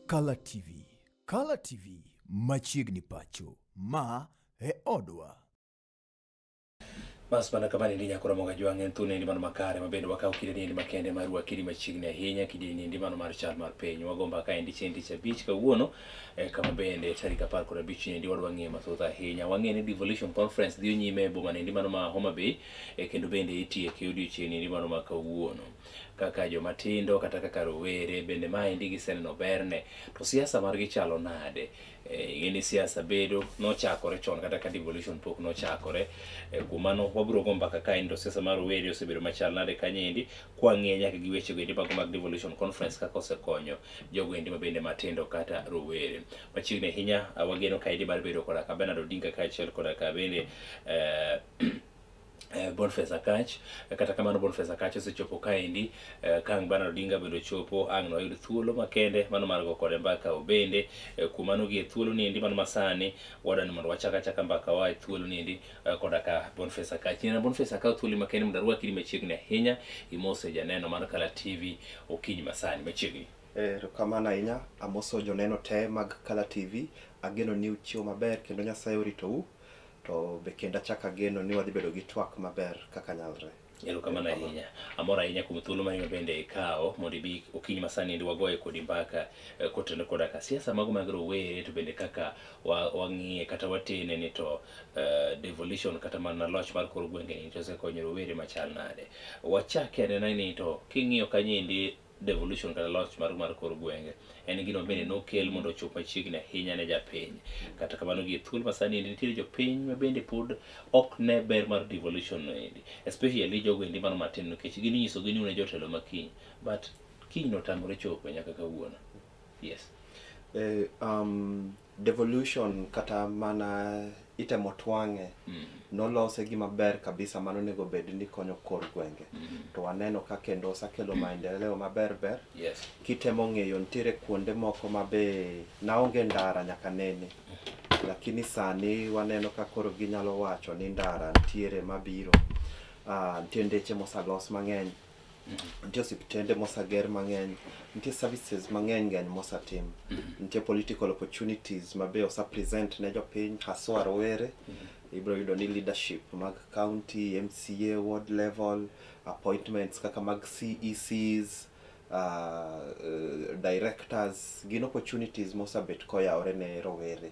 Color TV. Color TV machiegni pacho. Ma e odwa. Mas mana kamani ndi nyakura monga jwangen tune ndi mano makare mabedo wakao kideni ndi makende marua kidi machigne ahinya kideni ndi mano mar chal mar piny wagomba ka ndi chendi cha beach kawuono kama bende tarika par kora beach ndi wadwa ng'e mathoth ahinya wang'e ni devolution conference dhi nyime boma ndi mano ma Homa Bay kendo bende itie ke odiochieng' ndi mano ma kawuono kaka joma tindo kata kaka rowere bende mae ndi giseneno berne to siasa margi chalo nade ng'eni siasa bedo nochakore chon kata ka devolution pok nochakore kumano wabro gomba kaka indo siasa mar rowere osebedo machal nade kanyendi kwang'e nyaka gi weche goendi mag devolution conference kaka osekonyo jogo endi mabende matindo kata rowere machiegni ahinya wageno kaidi mar bedo koda ka Bernard Odinga kaachiel koda ka bende Boniface Akach kata kamano Boniface Akach osechopo kaendi kang Bernard Odinga bedo chopo ang no yudo thuolo makende mano mar go kode mbaka obende kumano gi thuolo ni endi mano masani wadani mondo wachaka mbaka wa thuolo ni endi koda ka Boniface Akach na Boniface Akach thuolo makende mondo arwaki machiegni ahinya imose janeno mar Color TV okinyi masani machiegni kamana ahinya amoso joneno te mag Color TV ageno ni uchiwo maber kendo Nyasaye oritou to be kenda chaka geno ni wadhi bedo gi twak maber kaka nyalre yelo kamana ahinya amora ahinya kuom thuolo mari bende ikao mondo ibi okinyi masani ndi wagoye kodi mbaka kotendo koda ka siasa mago mag rowere to bende kaka wang'ie kata watene ni to devolution kata mana loch mar kor gwenge ni to osekonyo rowere machal nade wachake anena ni to king'iyo kanyendi devolution kata loch mar kor gwenge en gino bende nokel mondo ochop machiegni ahinya ne japiny kata kamano gi thuolo masani nitiere jopiny ma bende pod ok ne ber mar devolution no endi especially jogo endi mano matin nikech ginyiso gi ni jotelo makiny but kiny no tamore chopo nyaka kawuono yes devolution kata mana itemo twang'e nolose gi maber kabisa mano nego bed ni konyo kor gwenge to waneno ka kendo osakelo maendeleo maber yes kitemo ng'eyo nitiere kuonde moko mabe naonge ndara nyaka nene lakini sani waneno ka koro ginyalo wacho ni ndara nitiere mabiro nitie ndeche mosalos mang'eny nitie osiptende mosager mang'eny nitie services mang'eny ng'eny mosatim nitie political opportunities mabe osapresent ne jopiny haswa rowere ibro yudo ni leadership mag county MCA ward level appointments kaka mag CECs directors gin opportunities mosabet koyaore ne rowere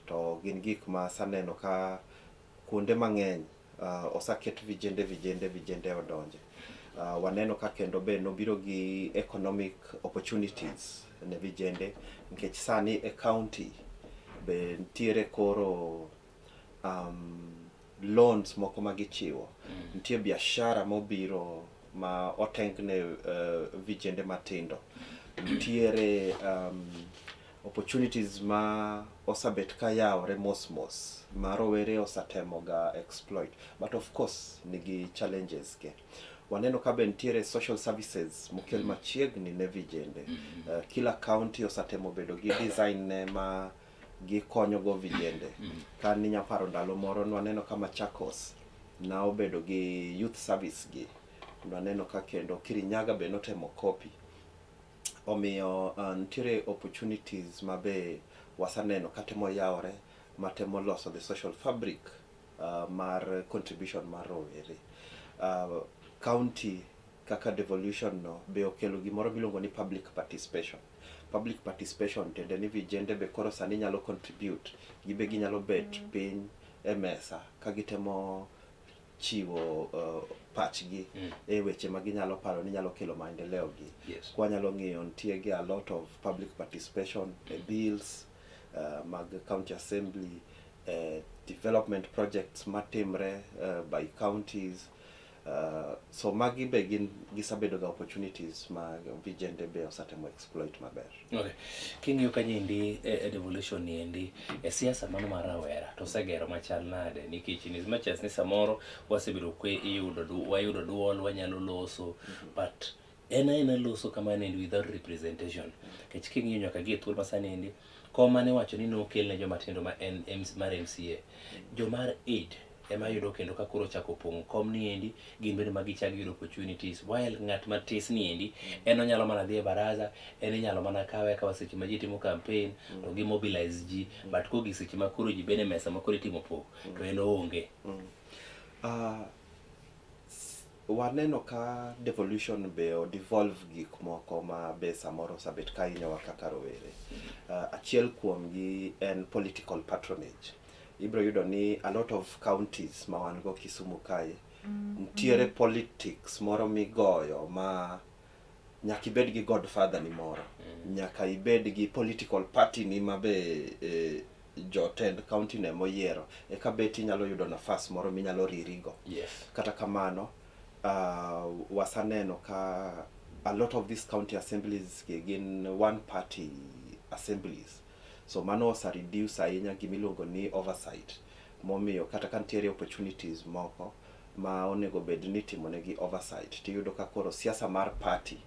to gin gik ma saneno ka kuonde mang'eny osaket vijende odonje waneno ka kendo be nobiro gi economic opportunities ne vijende nikech sani e county be nitiere koro loans moko magichiwo nitie biashara mobiro ma otengne vijende matindo nitiere opportunities ma osabet ka yaore mos ma rowere osatemo ga exploit but of course nigi challenges ke waneno ka be nitiere social services mokel machiegni ne vijende kila county osatemo bedo gi design ne ma gikonyo go vijende ka ni nyaparo ndalo moro waneno kama Machakos na obedo gi youth service gi waneno ka kendo Kirinyaga be notemo copy omiyo nitiere opportunities mabe wasaneno katemo yaore matemo loso the social fabric mar contribution mar rowere county kaka devolution no be okelo gimoro miluongo ni public participation tende ni vijende be koro sani nyalo contribute gibe ginyalo bet piny e mesa ka gitemo chiwo pachgi e weche ma ginyalo paro ni nyalo kelo maendeleo gi kwa nyalo ng'iyo nitie gi a lot of public participation bills mag county assembly development projects matimre by counties so magi be gisabedo ga opportunities ma vijende be osatemo exploit maber okay king'iyo kanyendi devolution endi siasa mano mar rawera to osegero machal nade nikech ni much as ni samoro wasebedo wayudo duol wanyalo loso but ena loso kamane without representation kech king'iyo nyaka gi thuolo masani endi koma ne wacho ni nokel ne joma tindo ma mar MCA jomar aid ema yudo kendo ka koro chako pong'o kom ni endi gin bende magi chagi yudo opportunities, while ng'at matis ni endi en onyalo mana dhi e baraza, en inyalo mana kawe kawa seche ma ji timo campaign to gi mobilize ji, but kogi seche ma koro ji bende mesa ma koro itimo pok to en onge. Waneno ka devolution be o devolve gik moko ma be samoro sabet ka inyowa kaka rowere. Achiel kuomgi en political patronage. Ibro yudo ni a lot of counties ma wan go Kisumu kae, ntiere politics moro migoyo ma nyaka ibed gi godfather ni moro, nyaka ibed gi political party ni ma be jotend county ne moyiero, eka bet inyalo yudo nafas moro minyalo ririgo. Kata kamano, wasaneno ka a lot of these county assemblies gin one party assemblies, so mano osa reduce ahinya gimiluongo ni oversight, momiyo kata ka ntiere opportunities moko ma onego bed ni timonegi oversight, tiyudo ka koro siasa mar party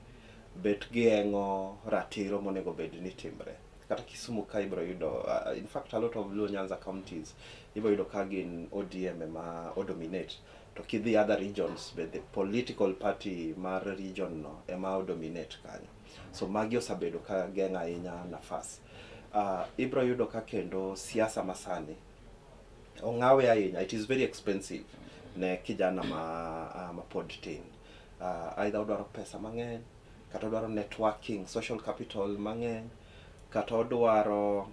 bet geng'o ratiro monego bed ni timre. Kata Kisumu ka ibro yudo, in fact a lot of Luo Nyanza counties ibro yudo ka gin ODM ma dominate, to kidhi other regions be the political party mar region no ema dominate kanyo, so magi osabedo ka geng'a ahinya nafas. Ibro yudo ka kendo siasa masani ong'awe ahinya, it is very expensive ne kijana ma pod tin. Either odwaro pesa mang'eny, kata odwaro networking, social capital mang'eny, kata odwaro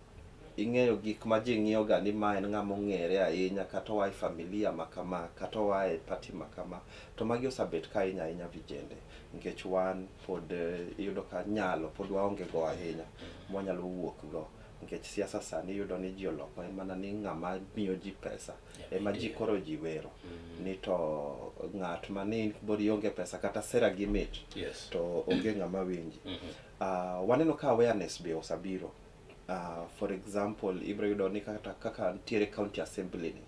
ing'eyo gik ma ji ng'iyo ga ni ma en ng'ama ong'ere ahinya, kata oa e familia makama, kata oa e party makama, to magi osabet ka ahinya vijende, nikech wan pod iyudo ka nyalo pod waonge go ahinya mwanyalo wuok go, nikech siasa sani iyudo ni ji oloko mana ni ng'ama miyo ji pesa ema ji koro ji wero ni to ng'at mani bori onge pesa kata sera gi mit to onge ng'ama winji. Waneno ka awareness be osabiro. For example, ibro yudo ni kaka ntiere county assembly ni,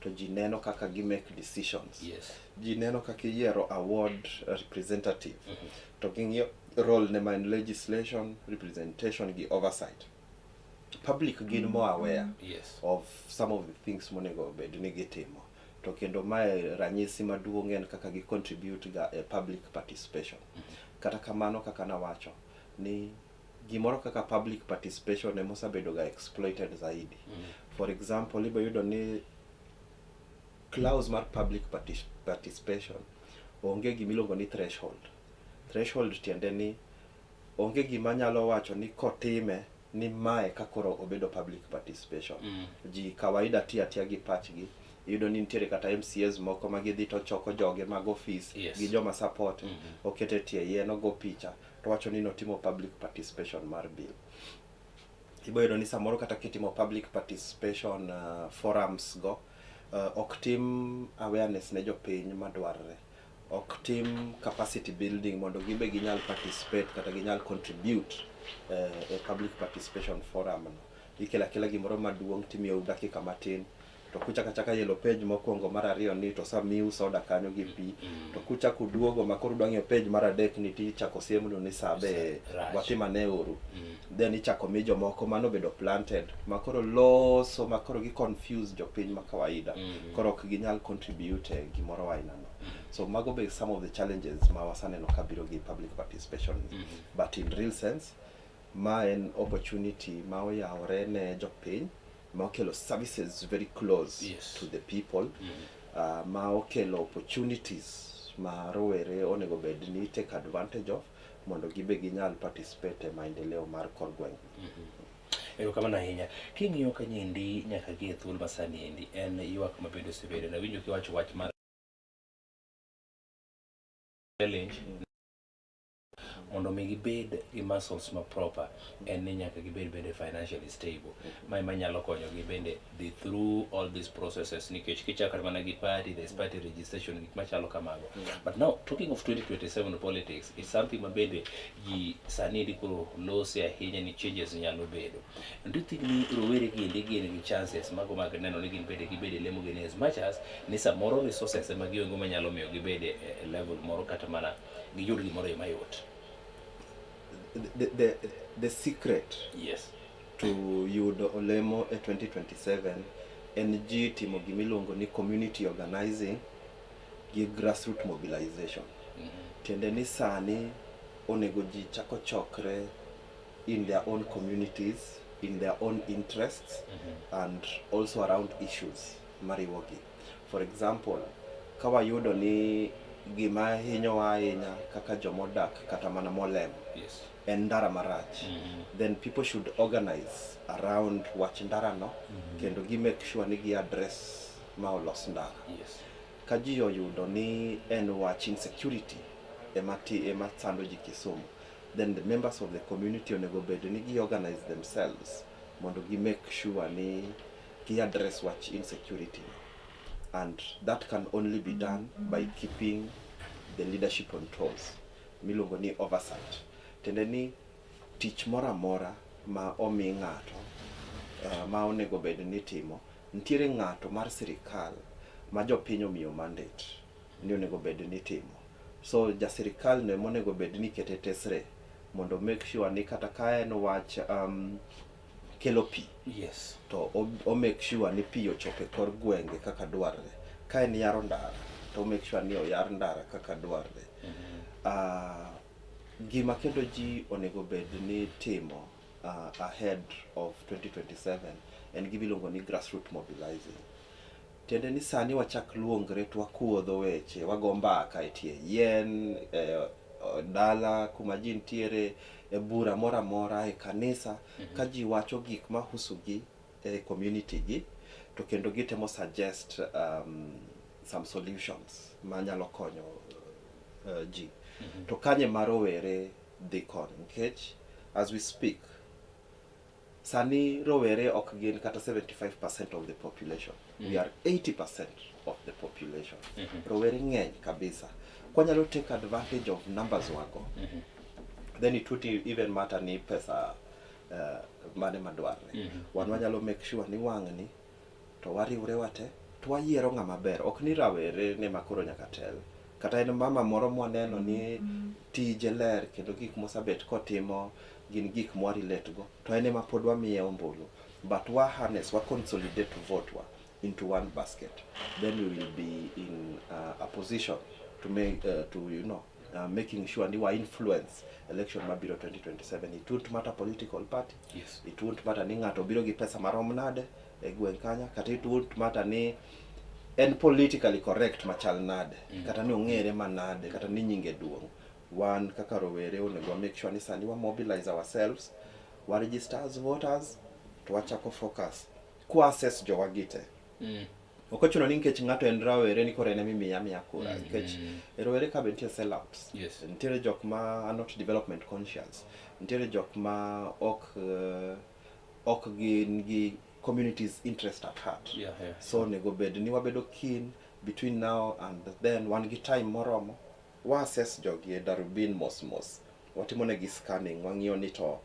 to ji neno kaka gi make decisions. Ji neno kaka iyiero award representative, to ging'iyo role ne ma in legislation, representation gi oversight. Public gin more aware of some of the things monego bed ni gitimo, to kendo mae ranyisi maduong' en kaka gi contribute ga public participation. Kata kamano kaka nawacho ni gimoro kaka public participation emosabedo ga exploited zaidi. For example, ibo yudo ni clause mar public participation onge gimiluongo ni threshold. Threshold tiende ni onge gima nyalo wacho ni kotime ni mae kakoro obedo public participation. Ji kawaida tia gi pachgi, iyudo ni nitiere kata MCAs moko ma gidhi to choko joge mag office gi joma support, okete tie yien, ogo picha, to wacho ni notimo public participation mar bill. Ibo yudo ni samoro kata kitimo public participation forums go, ok tim awareness ne jopiny madwarre, ok tim capacity building mondo gibe ginyal participate kata ginyal contribute a public participation forum no. Ikela gimoro maduong' timiyo dakika matin, to kuchaka chaka yellow page mokwongo mar ariyo ni to samiu soda kanyo gi pi, to kuchaka uduogo makoro udwang'yo page mar adek ni tichako siemno ni sabe watima ne uru, then ichako mi jomoko mano bedo planted makoro loso makoro gi confuse jopiny ma kawaida, koro ok ginyal contribute gimoro aina no. So mago be some of the challenges ma wasaneno kabiro gi public participation, but in real sense ma en opportunity ma oyawore ne jopiny, ma okelo services very close to the people, ma okelo opportunities ma rowere onego bed ni take advantage of mondo gibe ginyal participate e maendeleo mar kor gweng'. Erokamano ahinya. King'iyo kanyendi nyaka gi e thuolo masani endi en ywak mabedo osebedo, nawinjo kiwacho wach mar challenge mondo mi gibed gi muscles ma proper, en ni nyaka gibed bende financially stable. Ma nyalo konyo gi bende dhi through all these processes, nikech kichakore mana gi party, there's party registration, gik machalo kamago. But now talking of 2027 politics, it's something ma bende ji sani di koro lose ahinya ni changes nyalo bedo. Do you think ni rowere gi gin gi chances mago mag neno ni gin bende gibede lemo gini as much as ni samoro resources ma giongo manyalo miyo gibede level moro kata mana giyud gimoro mayot? The secret to yudo olemo e 2027 en ji timo gimiluongo ni community organizing gi grassroots mobilization. Tiende ni sani onego ji chako chokre in their own communities, in their own interests, and also around issues mariwogi. For example, kawayudo ni gima hinyowa ahinya kaka jomodak kata mana molem en ndara marach, then people should organize around wach ndara no, kendo gi make sure ni gi address ma olos ndara. Ka ji oyudo ni en wach insecurity ema sando ji Kisumu, then the members of the community onego bed ni gi organize themselves mondo gi make sure ni gi address wach insecurity. And that can only be done by keeping the leadership on toes, miluongo ni oversight. Tende ni tich mora mora ma omi ng'ato ma onego bed ni timo, nitiere ng'ato mar sirikal ma jopiny omiyo mandate ni onego bed ni timo. So jasirikal ne monego bed ni kete tesre mondo make sure ni kata ka en wach kelo pi, to o make sure ni pi ochope kor gwenge kaka dwarre. Ka en yaro ndara, to o make sure ni oyar ndara kaka dwarre. Gima kendo ji onego bed ni timo ahead of 2027 en gimiluongo ni grassroots mobilizing. Tiende ni sani wachak luongre to wakuodho weche, wago mbaka e tie yien, dala kuma ji ntiere, e bura mora mora, e kanisa, ka ji wacho gik ma husugi e community gi, to kendo gitemo suggest some solutions ma nyalo konyo ji. To kanye marowere dhi kon, nikech as we speak, sani rowere ok gin kata 75% of the population. We are 80% of the population. Rowere ng'eny kabisa. Kwanyalo take advantage of numbers wago. Then it would even matter ni pesa mane madwarre. Wan wanyalo make sure ni wang'ni to wariwre wate to wayiero ng'ama ber. Ok ni rawere ne makoro nyaka tel. Kata en mama moro mwaneno ni tije ler kendo gik mosabet kotimo gin gik mwari go, to ene ma pod wamiye ombulu, but wa harness, wa consolidate vote wa into one basket, then we will be in a position to make making sure ni wa influence election mabiro 2027. It won't matter political party, it won't matter ni ng'ato biro gi pesa marom nade e gweng' kanya, kata it won't matter ni en politically correct machal nade, kata ni ong'ere manade, kata ni nyinge duong'. One kaka rowere onego make sure ni sani wa mobilize ourselves, wa register as voters, to wachako focus ku assess jowa gite. Okochuno ni nkech ng'ato en rawere ni kore ne miya kura, nkech rowere ka bentie sellouts. Nitiere jok ma are not development conscious, nitiere jok ma ok gin gi communities interest at heart. So nego bed ni wabedo keen between now and then, wan gi time moromo wa assess jogi e darubin mos watimone gi scanning, wang'iyo ni to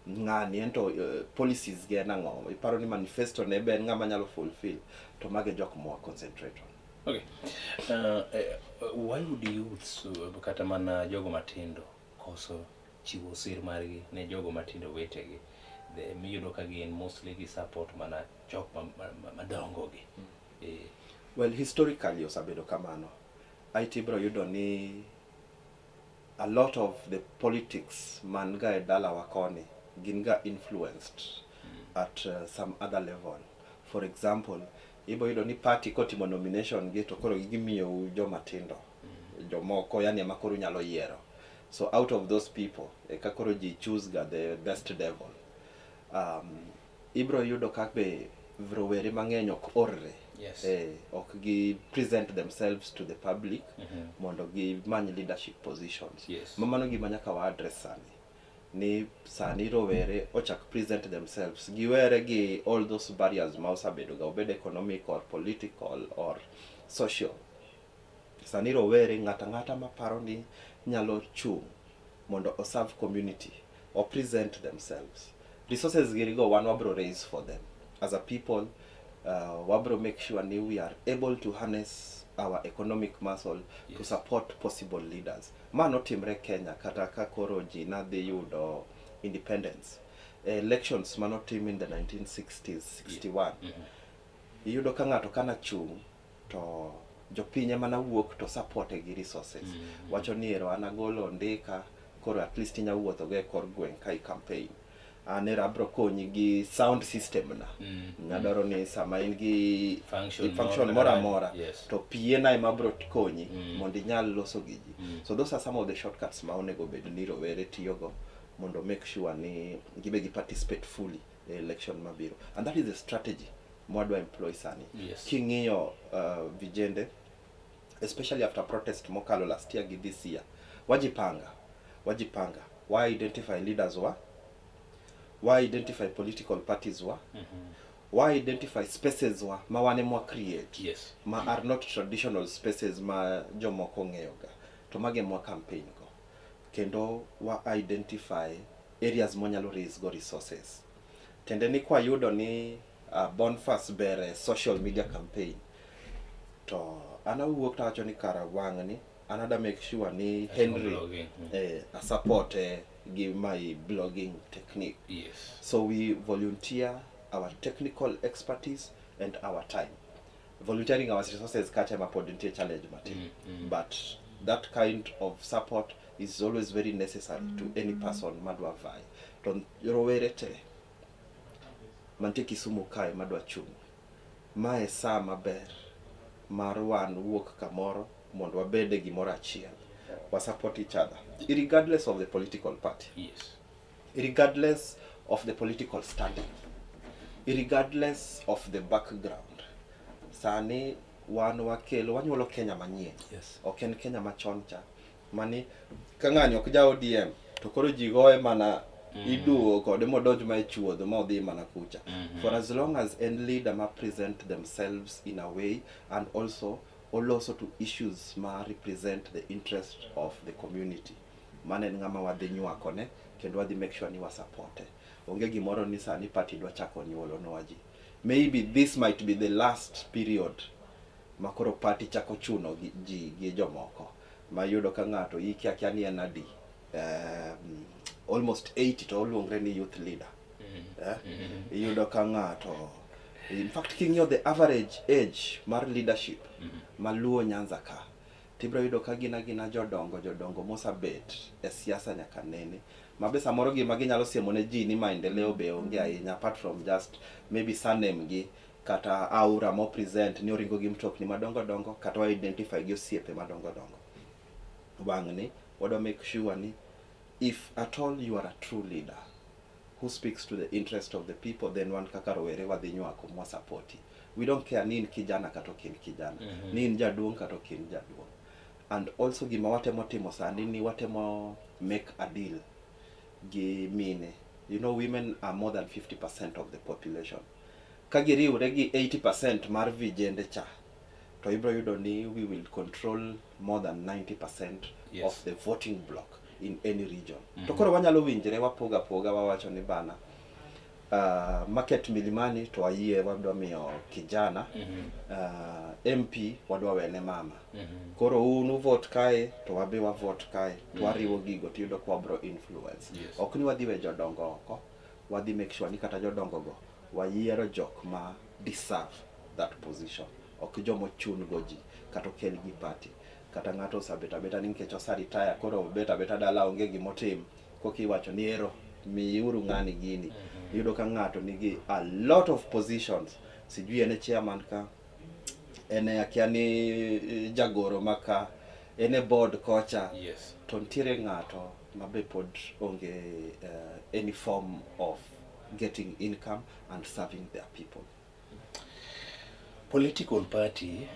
ng'ani ento policies ge nang'o, iparo ni manifesto ne ben ng'ama nyalo fulfill, to mage jok mo concentrate on. Okay. Why would youths kata mana jogo matindo koso chiwo sir margi ne jogo matindo wetegi? Miyudo ka gin mostly gi support mana jok madongo gi. Well, historically osabedo kamano. IT bro yudo ni a lot of the politics man ga e dala wakoni gin ga influenced at some other level. For example, ibo yudo ni party kotimo nomination gi to koro gimiyo joma tindo, jomoko yani ema koro nyalo yiero. So out of those people ka koro ji choose ga the best devil. Ibro yudo kakbe rowere mang'eny ok orre, ok gi present themselves to the public mondo gi many leadership positions. Mamano gima nyaka wa address sani, ni sani rowere ochak present themselves, giwere gi all those barriers ma osabedo ga, obed economic or political or social. Sani rowere ng'ata ma paro ni nyalo chung mondo o serve community or present themselves. Resources girigo wan wabro raise for them. As a people, wabro make sure ni we are able to harness our economic muscle to support possible leaders. Ma notimre Kenya kata ka koro ji nadhi yudo independence. Elections manotim in the 1960s, 61. iyudo ka ng'ato kana chung' to jopinye mana wuok to support gi resources. Wacho ni ero anagolo ndika koro at least inya wuotho go e kor gweng' kai campaign. Anera abro konyi gi sound system na. Nyadwaro ni sama in gi function mora mora to piena ema bro konyi mondo inyal loso gi ji. So those are some of the shortcuts ma onego bed ni rowere tiyogo mondo make sure ni gibe gi participate fully e election mabiro. And that is the strategy mwadwa employ sani. King'iyo vijende especially after protest mokalo last year gi this year, wajipanga why identify leaders why identify political parties why identify spaces ma wane mwa create ma are not traditional spaces ma jomoko ng'eyoga to mage mwa campaign go, kendo wa identify areas monyalo raise go resources. Tende ni kwa yudo ni Bonfas bere social media campaign to ana wuok tawacho ni kara wang' ni another make sure ni Henry a support give my blogging technique. So we volunteer our technical expertise and our time. Volunteering our resources kacha mapodintie challenge mati. But that kind of support is always very necessary to any person madwa vai. To rowere te mantie Kisumu kae madwa chung'. Mae saa maber mar wan wuok kamoro mondo wabede gimoro achiel. We support each other, regardless of the political party, regardless of the political standing, regardless of the background. Sani wan wakelo wanyuolo Kenya manyien. Ok en Kenya machon cha. Mani ka ng'ani ok ja ODM to koro ji goye mana iduo kode modonj ma ichuodho ma odhi mana kucha. For as long as en leader ma present themselves in a way and also to issues ma represent the interest of the community. Mane ngama wadhi nywako ne kendo wadhi make sure ni wa support. Onge gimoro ni sani party dwa chako nyuolo no waji. Maybe this might be the last period makoro party chako chuno gi jomoko. Ma yudo ka ng'ato iki akiani en adi. Almost 80 to oluongre ni youth leader. Yudo ka ng'ato, in fact king'iyo the average age mar leadership maluo Nyanza ka tibro yudo ka gina jodongo mosabet e siasa nyaka nene mabe samoro gima ginyalo siemo ne ji ni maendeleo be onge ahinya apart from just maybe surname gi kata aura mo present ni oringo gi mtokni madongo kata wa identify gi osiepe madongo. Wang' ni wado make sure ni if at all you are a true leader who speaks to the interest of the people, then wan kaka rowere wadhi nywako mwa supporti. We don't care ni in kijana kata ok in kijana, ni in jaduong' kata ok in jaduong'. And also gima watemo timo sani ni watemo make a deal gi mine. You know, women are more than 50% of the population. Kagiriwre gi 80% mar vijende cha to ibro yudo ni we will control more than 90% of the voting block in any region. To koro wanyalo winjre wapoga wawacho ni bana market Milimani to ayie wadwa miyo kijana MP wadwa wene mama. Koro unu vote kae to wabe wa vote kae to wariwo gigo to yudo kwa bro influence. Ok ni wadhi we jodongo oko, wadhi make sure ni kata jodongo go wayiero jok ma deserve that position. Ok jomo chun goji kata kel gi party. Kata ng'ato sabeta ni nikech osa retire koro beta dala onge gimotim kokiwacho ni ero miuru ng'ani gini. Yudo ka ng'ato nigi a lot of positions, sijui ene chairman ka, ene akiani jagoro maka, ene board kocha. To ntiere ng'ato mabe pod onge any form of getting income and serving their people. Political party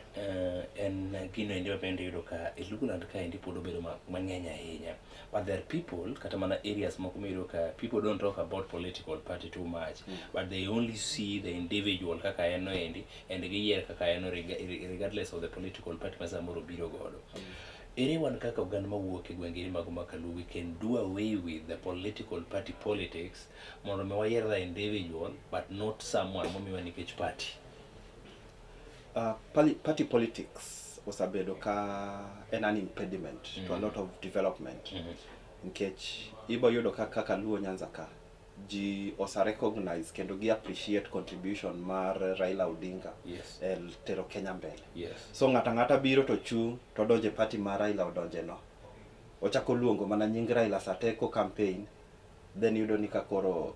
en gino indi mapende yudo ka Luguland ka indi pod obedo mang'eny ahinya. But there are people, kata mana areas moko miyudo ka people don't talk about political party too much, but they only see the individual kaka eno endi, and giyier kaka eno regardless of the political party ma samoro biro godo. Ere wan kaka oganda mawuok e gwenge mago makalu, we can do away with the political party politics mondo mi wayier the individual but not someone momiwa nikech party. Party politics osabedo ka an impediment to a lot of development. Nkech ibo yudo kaka Luo Nyanza ka ji osa recognize kendo gi appreciate contribution mar Raila Odinga el tero Kenya mbele. So ng'ata biro to chung to donje party mar Raila odonje no. Ochako luongo mana nying Raila sateko campaign, then yudo ni ka koro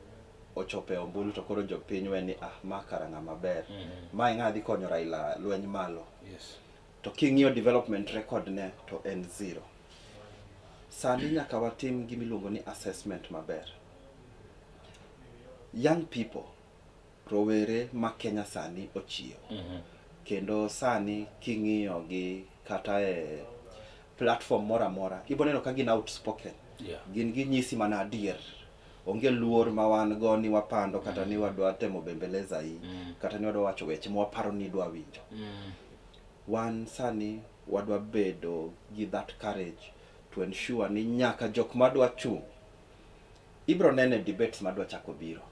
ochope ombulu to koro jopiny weni ma karanga maber. Ma ng'a dhi konyo Raila lweny malo. To king'iyo development record ne to en zero. Sani nyaka watim gimiluongo ni assessment maber. Young people, rowere ma Kenya sani ochiew. Kendo sani king'iyo gi kata e platform mora mora, iboneno ka gin outspoken. Gin ginyisi mana adier. Onge luor ma wan go ni wapando kata ni wadwa temo bembeleza hii, kata ni wadwa wacho weche ma waparo ni dwa winjo. Wan sani wadwa bedo gi that courage to ensure ni nyaka jok madwa chung. Ibro nene debates madwa chako biro.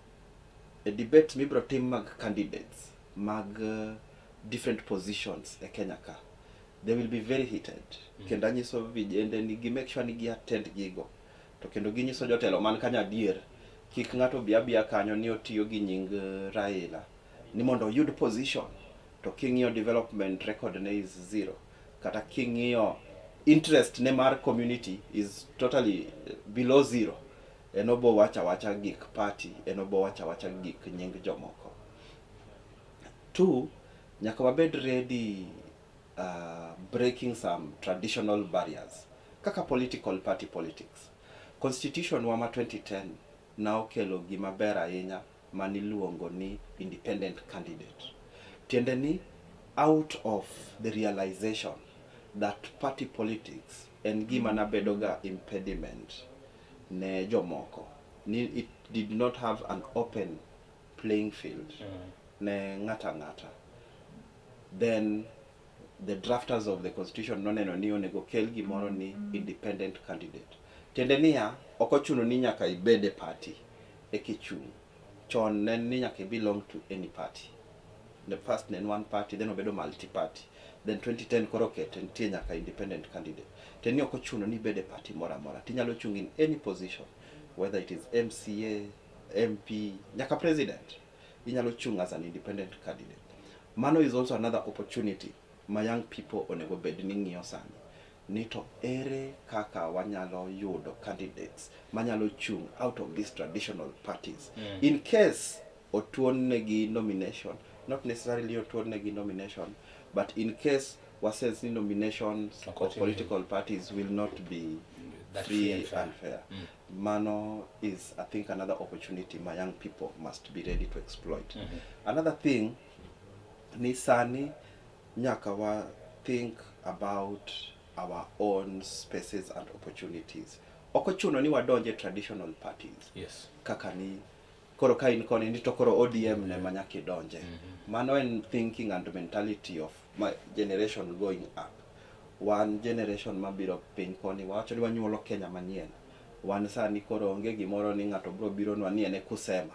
A debate mibro tim mag candidates, mag different positions e Kenya ka. They will be very heated. Kendo anyiso vijende ni gi make sure ni gi attend gigo. To kendo ginyiso jotelo man kanyo adier, kik ng'ato bia kanyo ni otiyo gi nying Raila ni mondo oyud position. To king'iyo development record ne is zero. Kata king'iyo interest ne mar community is totally below zero. Enobo wacha gik party, enobo wacha gik nying jomoko. Two, nyaka wabed ready breaking some traditional barriers. Kaka political party politics. Constitution wama 2010 na okelo gima ber ahinya maniluongo ni independent candidate. Tiende ni out of the realization that party politics en gima na bedoga impediment ne jomoko. It did not have an open playing field ne ng'ata. Then the drafters of the constitution noneno ni onego kel gimoro ni independent candidate. Tiende niya, okochuno ni nyaka ibede party ekichung. Chon nen ni nyaka belong to any party. The first nen one party, then obedo multi-party. Then 2010 koroket nitie nyaka independent candidate. Teni okochuno ni bede party mora. Tinyalo chung in any position, whether it is MCA, MP, nyaka president. Inyalo chung as an independent candidate. Mano is also another opportunity my young people onego bed ni ng'iyo sani. Ni to ere kaka wanyalo yudo candidates manyalo chung out of these traditional parties. In case otuon negi nomination, not necessarily otuon negi nomination, but in case wasense nominations of political parties will not be free and fair. Mano is, I think, another opportunity my young people must be ready to exploit. Another thing, ni sani nyaka wa think about our own spaces and opportunities. Okochuno ni wadonje traditional parties. Kaka ni koro ka in koni ni to koro ODM ne manyaki donje. Mano en thinking and mentality of my generation going up. One generation mabiro piny koni wacho ni wanyuolo Kenya manyien. Wan sani koro onge gimoro ni ng'ato bro biro nwa ni ene kusema.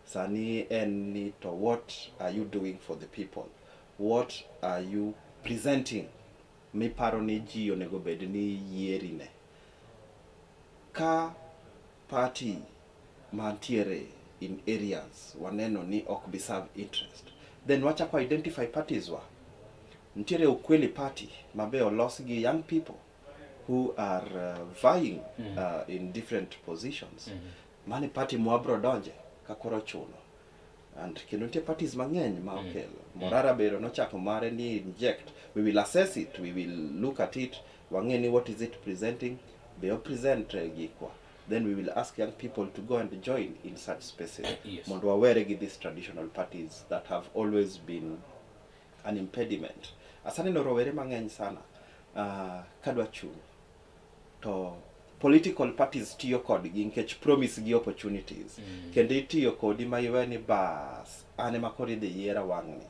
Sani en ni to what are you doing for the people? What are you presenting? Mi paro ni ji onego bed ni yierine. Ka party mantiere in areas waneno ni ok bi serve interest, then wachako identify parties wa. Ntiere ukweli party mabe olos gi young people who are vying in different positions. Mani party mwabro donje kakoro chuno. And kendo ntie parties mang'eny ma okelo. Morara bero nochako mare ni inject. We will assess it, we will look at it, wang'eni what is it presenting, be present gikwa. Then we will ask young people to go and join in such spaces. Mondo wawere gi these traditional parties that have always been an impediment. Asane no rowere mang'eny sana kadwa chung. To political parties tiyo kodgi nkech promise gi opportunities. Kendo itiyo kodi ma iweni bas ane makori de yiera wang'ni.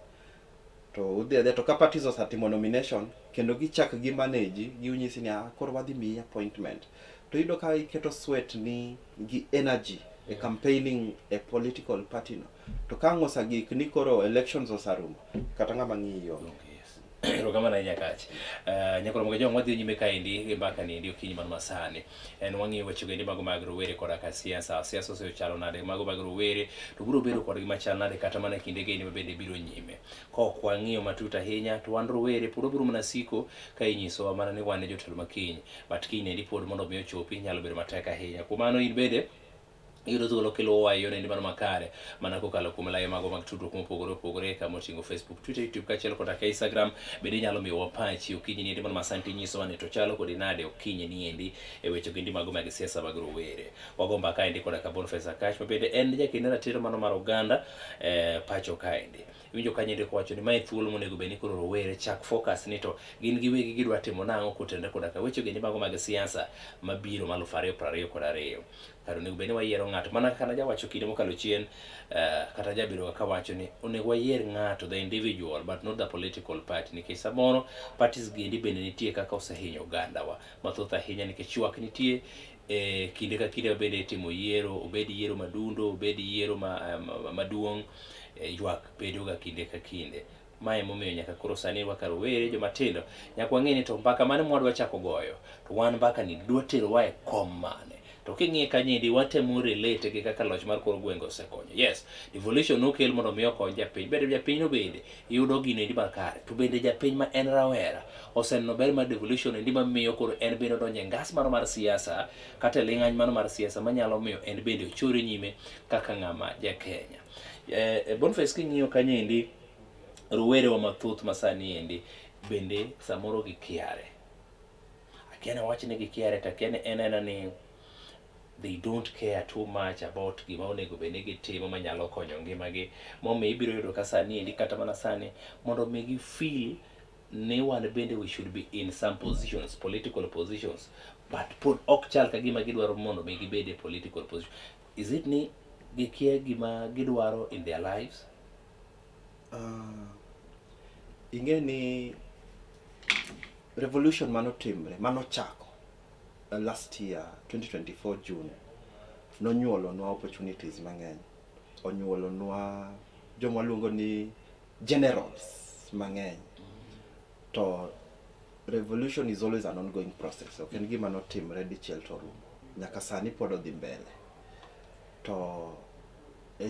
To udhi to ka parties osatimo nomination kendo gichak gi manage gi unyisi ni koro wadhi miyi appointment. To yudo ka iketo sweat ni gi energy e campaigning a political party no. To ka ngosa gik ni koro elections osarumo kata ng'ama ng'iyo. Rogamana ahinya kach. Nyakoro moga jong wadhi nyime kaendi mbaka niendi okinyi man masani. En wang'iyo weche gendi mago mag rowere koda ka siasa. Siasa osechalo nade mago mag rowere to biro bedo kodgi machal nade kata mana kinde geni mabende biro nyime. Kok wang'iyo matut ahinya to wan rowere pod biro mana siko ka inyisowa mana ni wan e jotelo makiny. But kiny endi pod mondo mi ochopi nyalo bedo matek ahinya. Kuom mano in bende iyudo thuolo kiluwa e yore mano makare mana kokalo kuom laye mago mag tudruok mopogore opogore kama oting'o Facebook, Twitter, YouTube kaachiel koda ka Instagram. Bende inyalo miyowa pachi okinyi niendi mano masani tinyisowa ni to chalo kodi nade okinyi niendi e weche gendi mago mag siasa mag rowere. Wago mbaka kaendi koda ka Boniface Akash mabende en jakend ratiro mano mar oganda pacho kaendi. Iwinjo kanyo kowacho ni mae thuolo monego bed ni koro rowere chak focus ni to gin giwegi gidwa timo nang'o kotende koda ka weche gendi mago mag siasa mabiro ma 2022. Kar onego bed ni wayiero ng'ato mana kana jawacho kinde mokalo chien kata jabedo ka wacho ni onego wayier ng'ato the individual but not the political party, nikech samoro parties gendi bende nitie kaka osehinyo ogandawa mathoth ahinya nikech ywak nitie kinde ka kinde bende itimo yiero, obed yiero madundo, obed yiero maduong', ywak bedo ga kinde ka kinde. Mae momiyo nyaka koro sani waka rowere jomatindo nyaka wang'e ni to mbaka mane mwadwa chako goyo to wan mbaka ni dwa terowa e kom mane. To king'iye kanyendi watemo relate gi kaka loch mar kor gwenge osekonyo. Yes, devolution nokel mondo mi okony japiny. Bende japiny no bende yudo gino endi makare. To bende japiny ma en rawera oseneno ber mar devolution endi mamiyo koro en bende odonje ngas mano mar siasa kata ling'any mano mar siasa manyalo miyo en bende ochore nyime kaka ng'ama ja Kenya. Boniface king'iyo kanyendi rowere wa mathoth masani endi bende samoro gikiare. Akiana wachne gikiare takiane en ni they don't care too much about gima onego bed ni gitimo manyalo konyo ngimagi. Momiyo ibiro yudo ka sani endi kata mana sani mondo mi gi feel ni wan bende we should be in some positions, political positions, but pod ok chal ka gima gidwaro mondo mi gibed e political position. Is it ni gikia gima gidwaro in their lives? Ing'e ni revolution manotimre manochako last year 2024 June nonyuolonwa opportunities mang'eny, onyuolonwa joma luongo ni generals mang'eny. To revolution is always an ongoing process. Ok en gima notimre dichiel to rumo, nyaka sani pod odhi mbele. To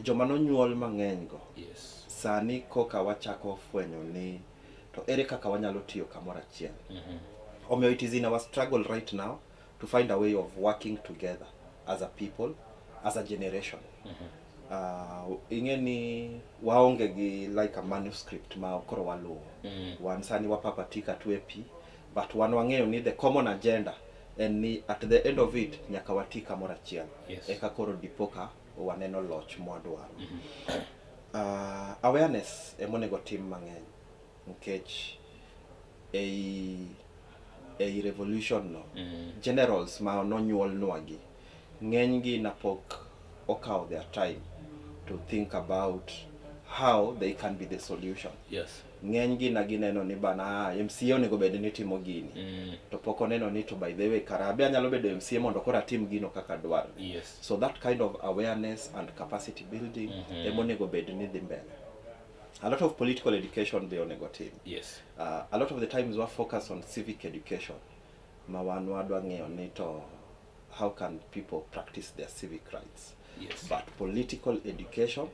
joma nonyuol mang'eny go, Yes. sani koka wachako fwenyo ni to ere kaka wanyalo tiyo kamoro achiel. Omiyo it is in our struggle right now to find a way of working together as a people, as a generation. Ing'e ni waonge gi like a manuscript ma koro waluwo. Wan sani wapapatika tu e pi, but wan wang'eyo ni the common agenda en ni at the end of it nyaka wati kamoro achiel. Yes. Eka koro dipoka waneno loch mwadwaro. Awareness emonego tim mang'eny nikech ei revolution no generals ma nonyuol nwagi ng'eny gi napok okaw their time to think about how they can be the solution. Yes. Ng'eny gi na gineno ni bana MCA onego bed ni timo gini, to pok oneno ni to by the way karabe anyalo bedo MCA mondo kora tim gino kaka dwar. Yes. So that kind of awareness and capacity building emonego bed ni dhi mbele. A lot of political education be onego tim. Yes. A lot of the times we focus on civic education. Ma wan wadwa ng'eyo ni to how can people practice their civic rights. Yes. But political education,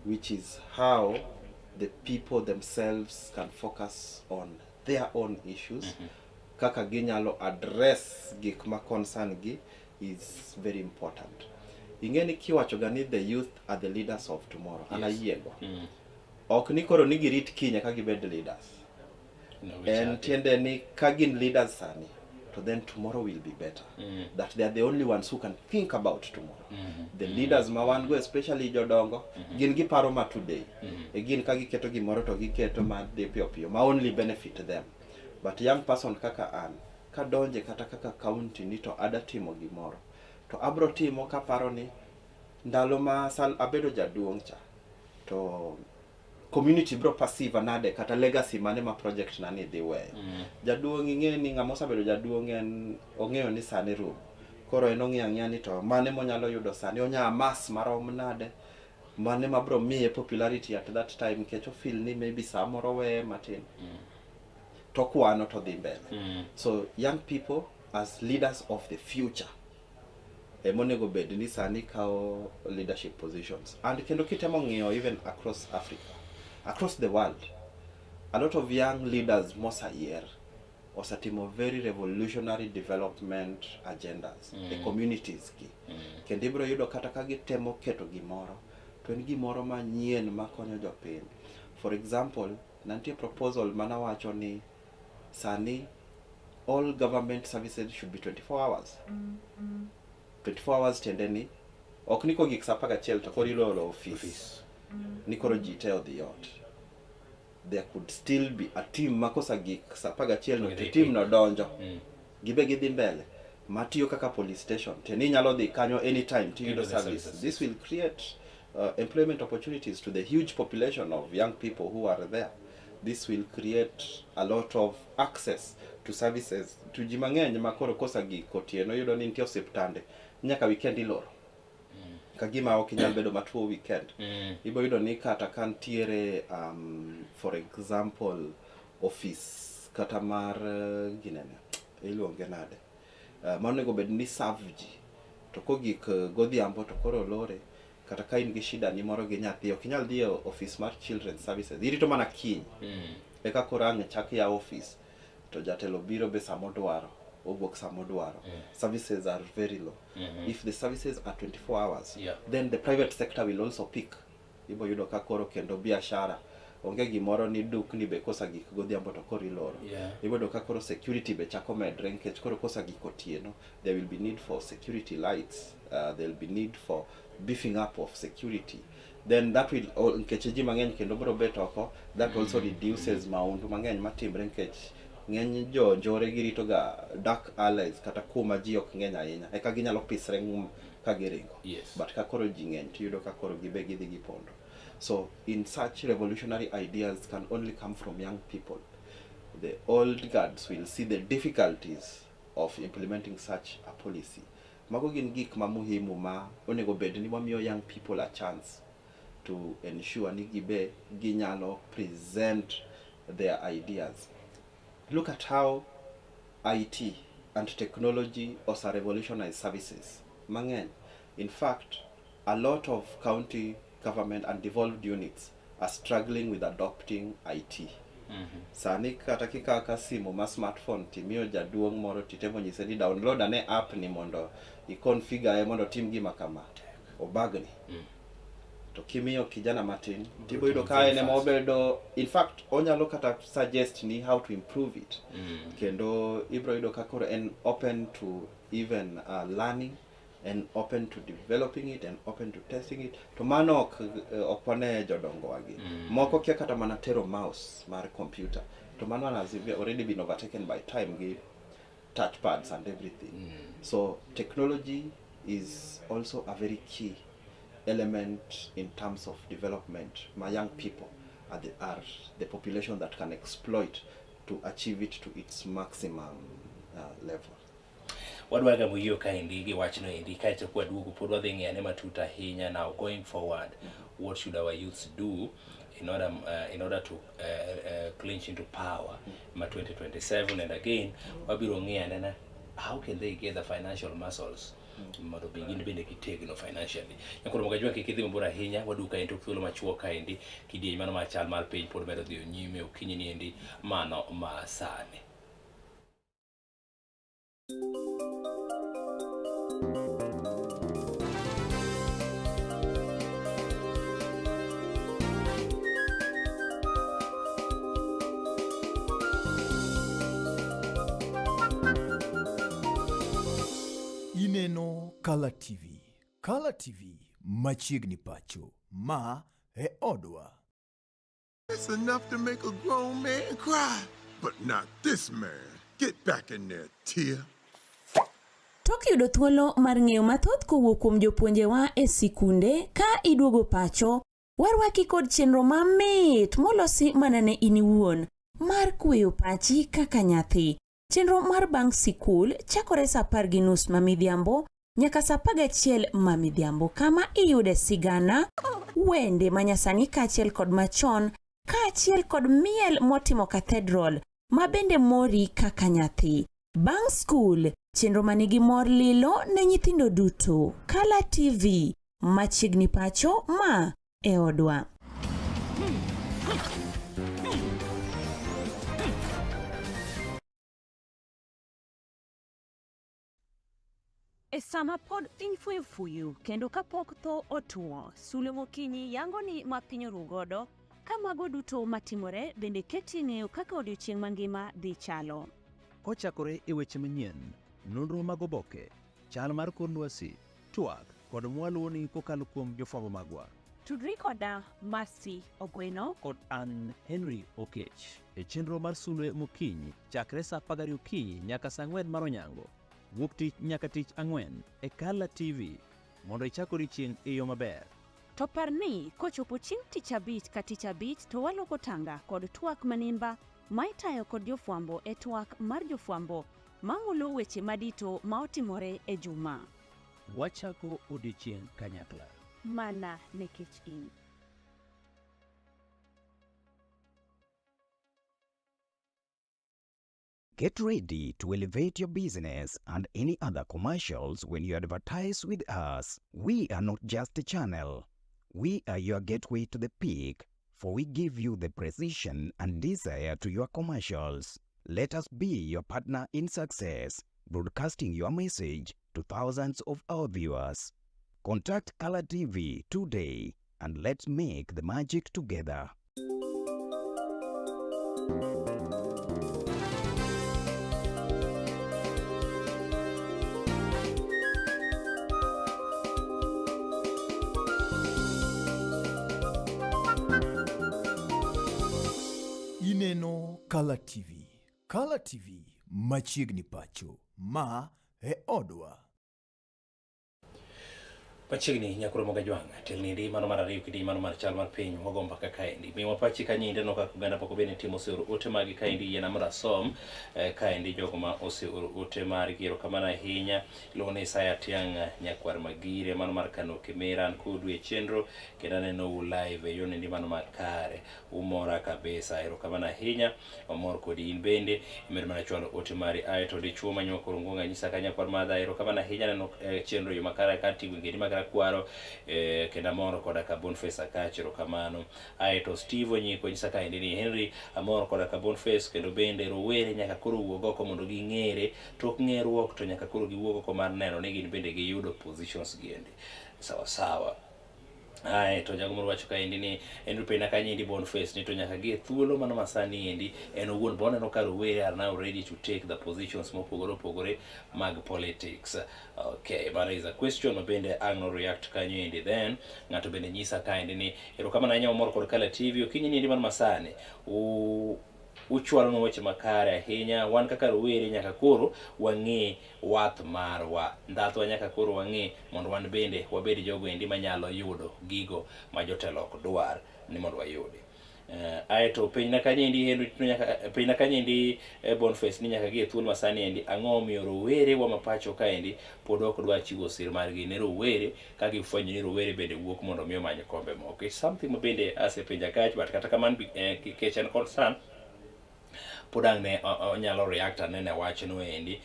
which is how the people themselves can focus on their own issues, kaka ginyalo address gik ma concern gi, is very important. Ing'e ni kiwacho ga ni the youth are the leaders of tomorrow. Yes. Anayiego. Ok ni koro ni girit kiny ka gibed leaders. No, And tiende ni ka gin leaders sani, to then tomorrow will be better. That they are the only ones who can think about tomorrow. The leaders ma wan go, especially jodongo, gin giparo ma today. Gin ka giketo gimoro to giketo ma de piyo piyo, ma only benefit them. But young person kaka an, ka donje kata kaka county ni to ada timo gimoro, to abro timo ka paro ni ndalo ma abedo jaduong' cha, to community bro passive nade kata legacy mane ma project nani dhi weyo. Jaduong' ing'e ni ng'ama osebedo jaduong' en ong'eyo ni sani rum. Koro en ong'eyo ang'eya ni to mane monyalo yudo sani, onya mass marom nade, mane ma bro miye popularity at that time, nikech ofeel ni maybe samoro weye matin. tokwano to dhi mbele. So young people as leaders of the future monego bed ni sani kao leadership positions, and kendo kitemo ng'iyo even across Africa, across the world, a lot of young leaders mosayier osatimo very revolutionary development agendas e communities ki. Kendo ibro yudo kata ka gitemo keto gimoro to en gimoro manyien makonyo jopiny. For example, nantie proposal manawacho ni sani all government services should be 24 hours. 24 hours tendeni ok niko gik sapa gachiel to koro iloro office. Nikoro jite odhi ot. There could still be a team makosa gik sapa gachiel no team no donjo. Gibe gidhi mbele. Matiyo kaka police station. Teni nyalo dhi kanyo anytime to yudo service. This will create employment opportunities to the huge population of young people who are there. This will create a lot of access to services. To jimang'eny makoro kosa giko tieno yudo ni nitie osiptande nyaka weekend iloro. Kagima ok nyal bedo matuo weekend. Ibo yudo ni kata kantiere for example office kata mar ginene iluonge nade. Monego bed ni savji to kogik godhiambo to koro lore kata ka in gi shida ni moro gi nyathi ok nyal dhi e office mar children's services. Irito mana kiny. Eka korang chak ya office to jatelo biro be samodwaro owuok samodwaro. Services are very low. If the services are 24 hours, then the private sector will also pick. Ibo yudo ka koro kendo biashara onge gimoro ni dukni be kosa gik godhiambo to koro iloro. Ibo yudo ka koro security be chako medre nikech koro kosa gik otieno. There will be need for security lights. There will be need for beefing up of security. Then that will nkech ji mang'eny kendo bro bet oko, that also reduces maundu mang'eny matimre nkech ng'eny jo njore girito ga dark alleys kata kuma ji ok ng'eny ahinya eka ginyalo pisre ng'um ka giringo. But ka koro ji ng'eny tiyudo ka koro gibe gidhi gipondo. So in such revolutionary ideas can only come from young people. The old guards will see the difficulties of implementing such a policy. Mago gin gik ma muhimu ma onego bed ni wamiyo young people a chance to ensure ni gibe ginyalo present their ideas. Look at how IT and technology also revolutionize services. Mang'eny. In fact, a lot of county government and devolved units are struggling with adopting IT. Sani kata kaka simu ma smartphone timiyo jaduong' moro titemo nyise ni download ane app ni mondo i-configure mondo tim gima kama. Obagni. To kimiyo kijana matin tibo yudo ka ene mobedo, in fact onyalo kata suggest ni how to improve it. Kendo ibro yudo ka koro en open to even learning and open to developing it and open to testing it. To mano okwane jodongo wagi. Moko kia kata mana tero mouse mar computer. To mano has already been overtaken by time gi touchpads and everything. So technology is also a very key element in terms of development. My young people are the population that can exploit to achieve it to its maximum level. Wadwaga muyo kaindi gi wachno indi kaito kwa duogo pod wadhi ng'iyane matut ahinya. Now going forward, what should our youths do in order to clinch into power in 2027? And again, wabiro ng'iyane na how can they get the financial muscles mondo begin bende kitegno financially. Nyakoro mogajwa kikidhi mbora ahinya waduka into thuolo machuo kaindi kidieny mano machal mar piny pod medo dhi nyime okinyi ni endi mano ma sani. Ineno Color TV. Color TV machiegni pacho. Ma e odwa. It's enough to make a grown man cry, but not this man. Get back in there, Tia. Tok yudo thuolo mar ng'eyo mathoth kowuok kuom jopuonjewa e sikunde ka iduogo pacho, warwaki kod chenro mamit molosi mana ne in iwuon mar kweyo pachi kaka nyathi. Chenro mar bang' sikul chakore saa 10:30 mamidhiambo nyaka saa 11 mamidhiambo, kama iyude sigana, wende manyasani kaachiel kod machon, kaachiel kod miel motimo cathedral ma bende mori kaka nyathi. Bang' skul, chenro manigi mor lilo ne nyithindo duto. Kala TV, machiegni pacho ma e odwa. E sama pod piny fuyu kendo kapok tho otuo, Sulwe Mokinyi yango ni ma piny oru godo, ka mago duto matimore bende keti ng'eyo kaka odiochieng' mangima dhi chalo. Kochakore e weche manyien, nonro mag oboke, chal mar kor lwasi, twak kod mwaluoni kokalo kuom jofwambo magwa. Tudri koda Mercy Ogweno Kod an Henry Okech e chenro mar Sulwe Mokinyi chakre sa 10 okinyi nyaka sa 4 mar onyango. Wuok tich nyaka tich ang'wen e Kala TV mondo ichak odiochieng' e yo maber. to par ni kochopo chieng' tich abich ka tich abich to waloko tanga kod twak manimba ma itayo kod jofwambo e twak mar jofwambo mang'ulo weche madito ma otimore e juma. Wachako odiochieng' kanyakla. Mana nekech in. Get ready to elevate your business and any other commercials when you advertise with us. We are not just a channel. We are your gateway to the peak, for we give you the precision and desire to your commercials. Let us be your partner in success, broadcasting your message to thousands of our viewers. Contact Color TV today and let's make the magic together. Ineno Kala TV. Kala TV machiegni pacho ma e odwa. Machiegni nyakuro moga jwanga telni mano mar ariyo kidi mano mar chal mar piny wagomba ka kaendi miwa pachi kanyinde no kaka oganda poko bene timo seuru ote magi kaendi yena mara som kaendi jogo ma oseuru ote mar giro kamana ahinya ilone Isaya Tiang nyakwar magire mano mar kano Kimeran kudu e chenro kenda neno live e yone ndi mano makare umora kabisa ero kamana ahinya omor kodi in bende imedo mana chwalo ote mari aeto di chuma nywa kurungunga nyisa ka nyakwar madha ero kamana ahinya neno chenro yo makare kati gwingedi kwaro kenda moro koda ka Boniface akachiro kamano aeto Steve nyiko nyisa ka ni Henry amoro koda ka Boniface kendo bende rowere nyaka koro wuogo ko mondo ging'ere tok ng'eruok to nyaka koro giwuogo ko mar neno ni gin bende giyudo positions giendi sawa sawa. To jago moro wacho kaendi ni en pena kanyindi Boniface ni to nyaka gi thuolo mano masani endi en owuon boneno ka rowere are now ready to take the positions mopogore mag politics. Okay, but is a question mabende agno react kanyo endi then ng'ato bende nyisa kaendi ni ero kama nanya moro kod Kala TV okinyi ni endi man masani uchwalo no weche makare ahinya wan kaka rowere nyaka koro wang'e wath marwa ndhathwa nyaka koro wang'e mondo wan bende wabed jogo endi manyalo yudo gigo ma jotelo ok dwar ni mondo wayudi. Aeto piny kanyendi Henry nyaka piny kanyendi Boniface ni nyaka gi thuolo masani endi ang'o miyo rowere wa mapacho kaendi pod ok dwa chiwo sir margi ne rowere ka gifwenyo ni rowere bende wuok mondo miyo many kombe moko. It's something mabende asepenja kach but kata kamano kech en concern podang ne onyalo react ne wachno endi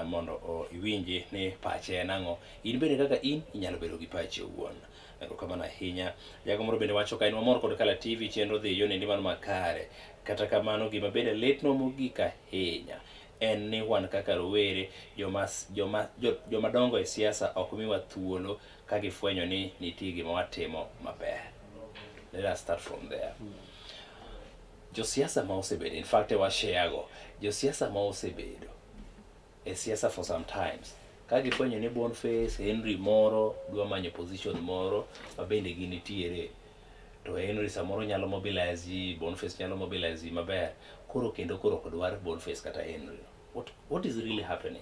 mondo iwinji ni pache nang'o in bende kaka in inyalo bedo gi pache owuon. Ero kamana ahinya jago moro bende wacho kaen mamor kod Kala TV chenro dhi yone ndi man makare kata kamano gima bende letno mogik ahinya en ni wan kaka rowere joma dongo e siasa ok miwa thuolo ka gifwenyo ni nitie gima watimo maber. Let us start from there. Josiasa ma osebedo in fact washeago josiasa ma osebedo e siasa for some times ka gifwenyo ni Boniface Henry moro dwa manyo position moro ma bende ginitiere to Henry samoro nyalo mobilize Boniface nyalo mobilize maber koro kodwar Boniface kata Henry. What is really happening?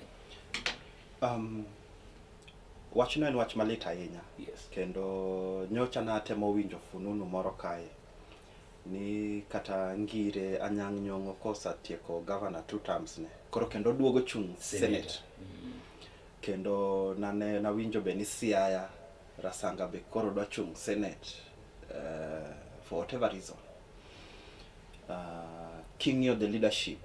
Wachno en wach malit ahinya. Yes. Kendo nyocha natemo winjo fununu moro kae ni kata ngire Anyang' Nyong'o kosa tieko governor 2 terms ne koro kendo duogo chung Senate. Kendo na winjo be ni Siaya Rasanga be koro dwa chung Senate for whatever reason. King'yo the leadership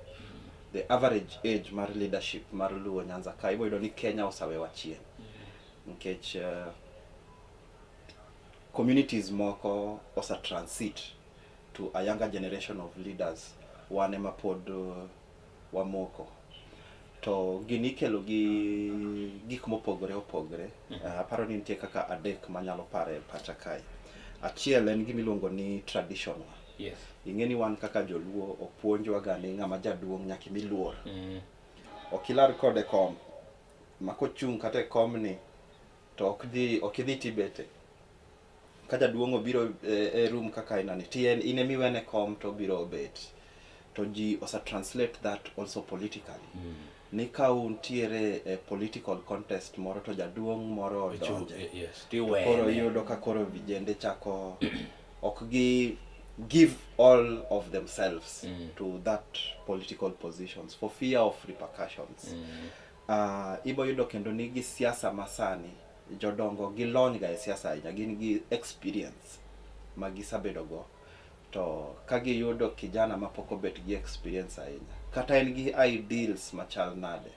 the average age mar leadership mar Luo Nyanza ka ibo yudo ni Kenya osawewa chien nikech communities moko osa transit to a younger generation of leaders wane mapod wamoko to gini kelo gi gik mopogore opogore aparo ni nitie kaka adek manyalo pare pacha kai. Achiel en gimiluongo ni tradition. Yes. Ingeni wan kaka joluo opuonjwa ga ni ng'ama jaduong' nyaka miluor. Okilar kode kom makochung' kata kom ni to okidhi tibete. Ka jaduong' obiro e room kaka inani tien ine miwene kom to biro bet. To ji osa translate that also politically. Ni ka untiere a political contest moro to jaduong' moro donje. Yes. Koro yudo ka koro vijende chako ok give all of themselves to that political positions for fear of repercussions. Ibo yudo kendo ni gi siasa masani jodongo gi lony ga e siasa ahinya gin gi experience magisabedo go to kagi yudo kijana mapoko bet gi experience ahinya kata en gi ideals machal nade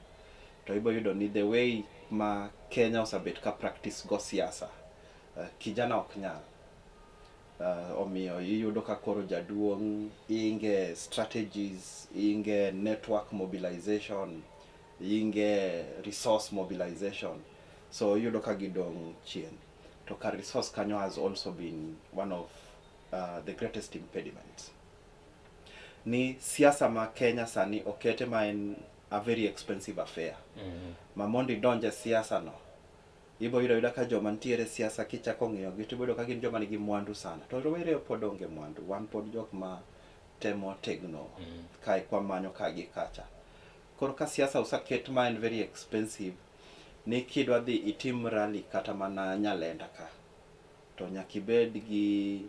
to ibo yudo ni the way ma Kenya osabet ka practice go siasa kijana ok nyal omiyo iyudo ka koro jaduong' inge strategies inge network mobilization inge resource mobilization so iyudo ka gidong' chien to ka resource kanyo has also been one of the greatest impediments. Ni siasa ma Kenya sani okete ma en a very expensive affair. Ma mondi donje siasa no. Ibo yudo ka joma ntiere siasa kichako ng'iyo gi to yudo ka gin joma nigi mwandu sana. To rowere pod onge mwandu. Wan pod jok ma temo tegno kai kwa manyo ka gi kacha. Koro ka siasa usaket ma en very expensive ni kidwa dhi itim rally kata mana Nyalenda ka. To nyakibed gi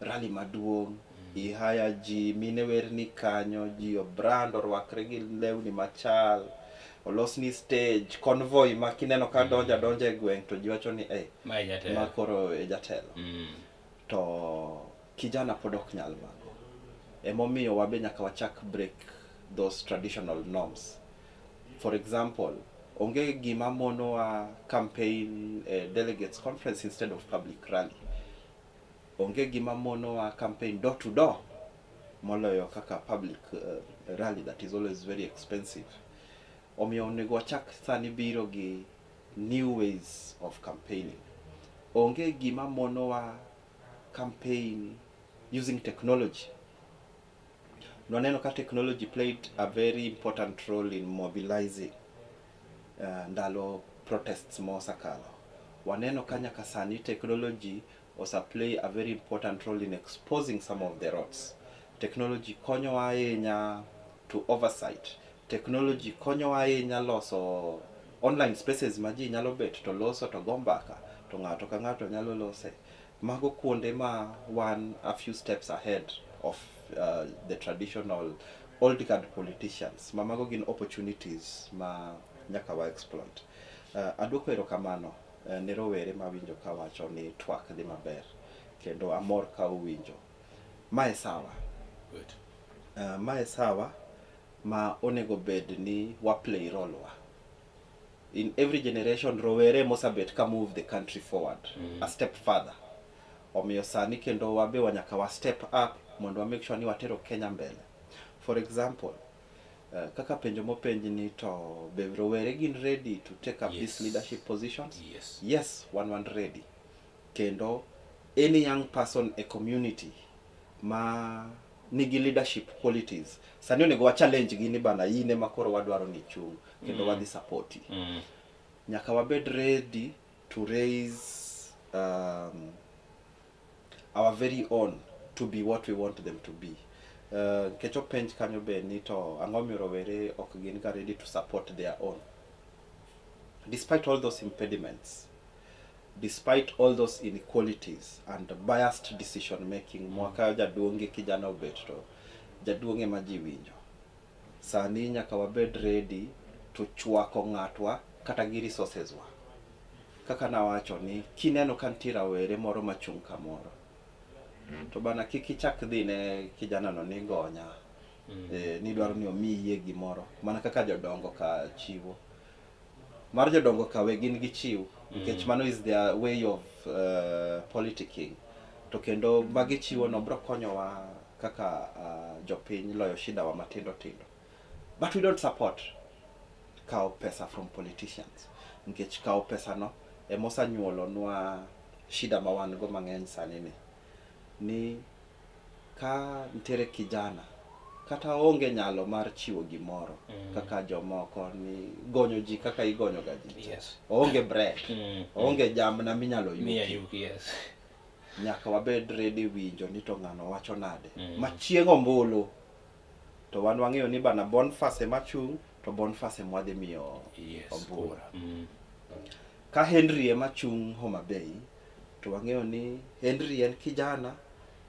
rally maduong' ihaya ji mine werni kanyo ji obrand orwakre gi lewni machal olosni stage convoy makineno ka donja e gweng' to ji wacho ni ma koro e jatelo to kijana pod ok nyal mago emomiyo wabe nyaka wachak break those traditional norms. For example, onge gima mono wa campaign delegates conference instead of public rally. Onge gima mono wa campaign door to door moloyo kaka public rally that is always very expensive. Omiyo onego wachak sani biro gi new ways of campaigning. Onge gima mono wa campaign using technology. Nwaneno ka technology played a very important role in mobilizing ndalo protests mosakalo. Waneno ka nyaka sani technology osa play a very important role in exposing some of the roads. Technology konyo ahinya to oversight. Technology konyo ahinya loso online spaces ma ji nyalo bet to loso to gombaka to ng'ato ka ng'ato nyalo lose. Mago kuonde ma one a few steps ahead of the traditional old guard politicians. Mago gin opportunities ma nyaka wa exploit. Aduoko erokamano ne rowere ma winjo ka wacho ni twak dhi maber kendo amor ka uwinjo. Mae sawa. Good. Mae sawa ma onego bed ni wa play role wa. In every generation rowere mosabet ka move the country forward a step further. Omiyo sani kendo wabe wanyaka wa step up mondo wa make sure ni watero Kenya mbele. For example, kaka penjo mopenji ni to be rowere gin ready to take up these leadership positions? Yes, one ready. Kendo any young person a community ma nigi leadership qualities sani onego wa challenge gini bana yine makoro wadwaro ni chung kendo wadhi support. Nyaka wabed ready to raise our very own to be what we want them to be. Kecho penj kanyo be ni to ang'omi rowere ok gin ga ready to support their own. Despite all those impediments, despite all those inequalities and biased decision making, mwaka jaduonge kijana obet to jaduonge ma ji winjo. Sani nyaka wabed ready to chwako ng'atwa kata gi resources wa. Kaka nawacho ni kineno kantira were moro machung' kamoro to bana kikichak dhi ne kijana no ni gonya ni dwaro ni omiye gimoro mana kaka jodongo ka chiwo mar jodongo ka we gin gichiw nikech mano is their way of politicking to kendo magi chiwo no bro konyowa kaka jopiny loyo shida wa matindo tindo but we don't support kao pesa from politicians nikech kao pesa no emosa nyuolo nwa shida ma wan go mang'eny sani ni ka ntere kijana kata onge nyalo mar chiwo gimoro kaka jomoko ni gonyo ji kaka igonyo ga ji onge bread onge jamna minyalo yuki nyaka wabed ready winjo ni to ng'ano wacho nade machieng' ombulu to wan wang'eyo ni bana Boniface machung' to Boniface mwadhi miyo ombulu ka Henry emachung' Homa Bay to wang'eyo ni Henry en kijana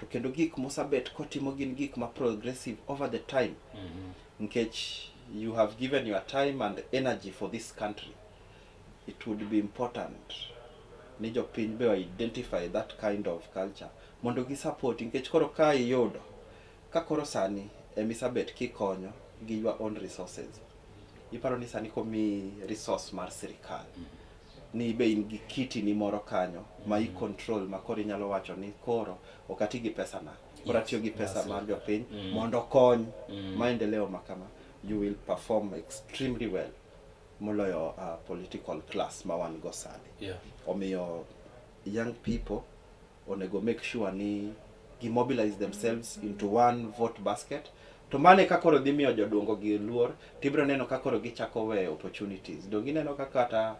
to kendo gik mosabet kotimo gin gik ma progressive over the time nkech you have given your time and energy for this country. It would be important ni jopiny be identify that kind of culture mondo gi support nkech koro ka iyudo ka koro sani emisabet kikonyo gi your own resources iparo ni sani komi resource mar sirikal ni be in gi kiti ni moro kanyo ma i control ma koro inyalo wacho ni koro okati gi pesa na koro atiyo gi pesa mar jopiny mondo kony maendeleo makama you will perform extremely well moloyo political class ma wan go sani omiyo young people onego make sure ni gi mobilize themselves into one vote basket to mane ka koro dhi miyo jodongo gi luor tibro neno ka koro gichako we opportunities dongi neno ka kata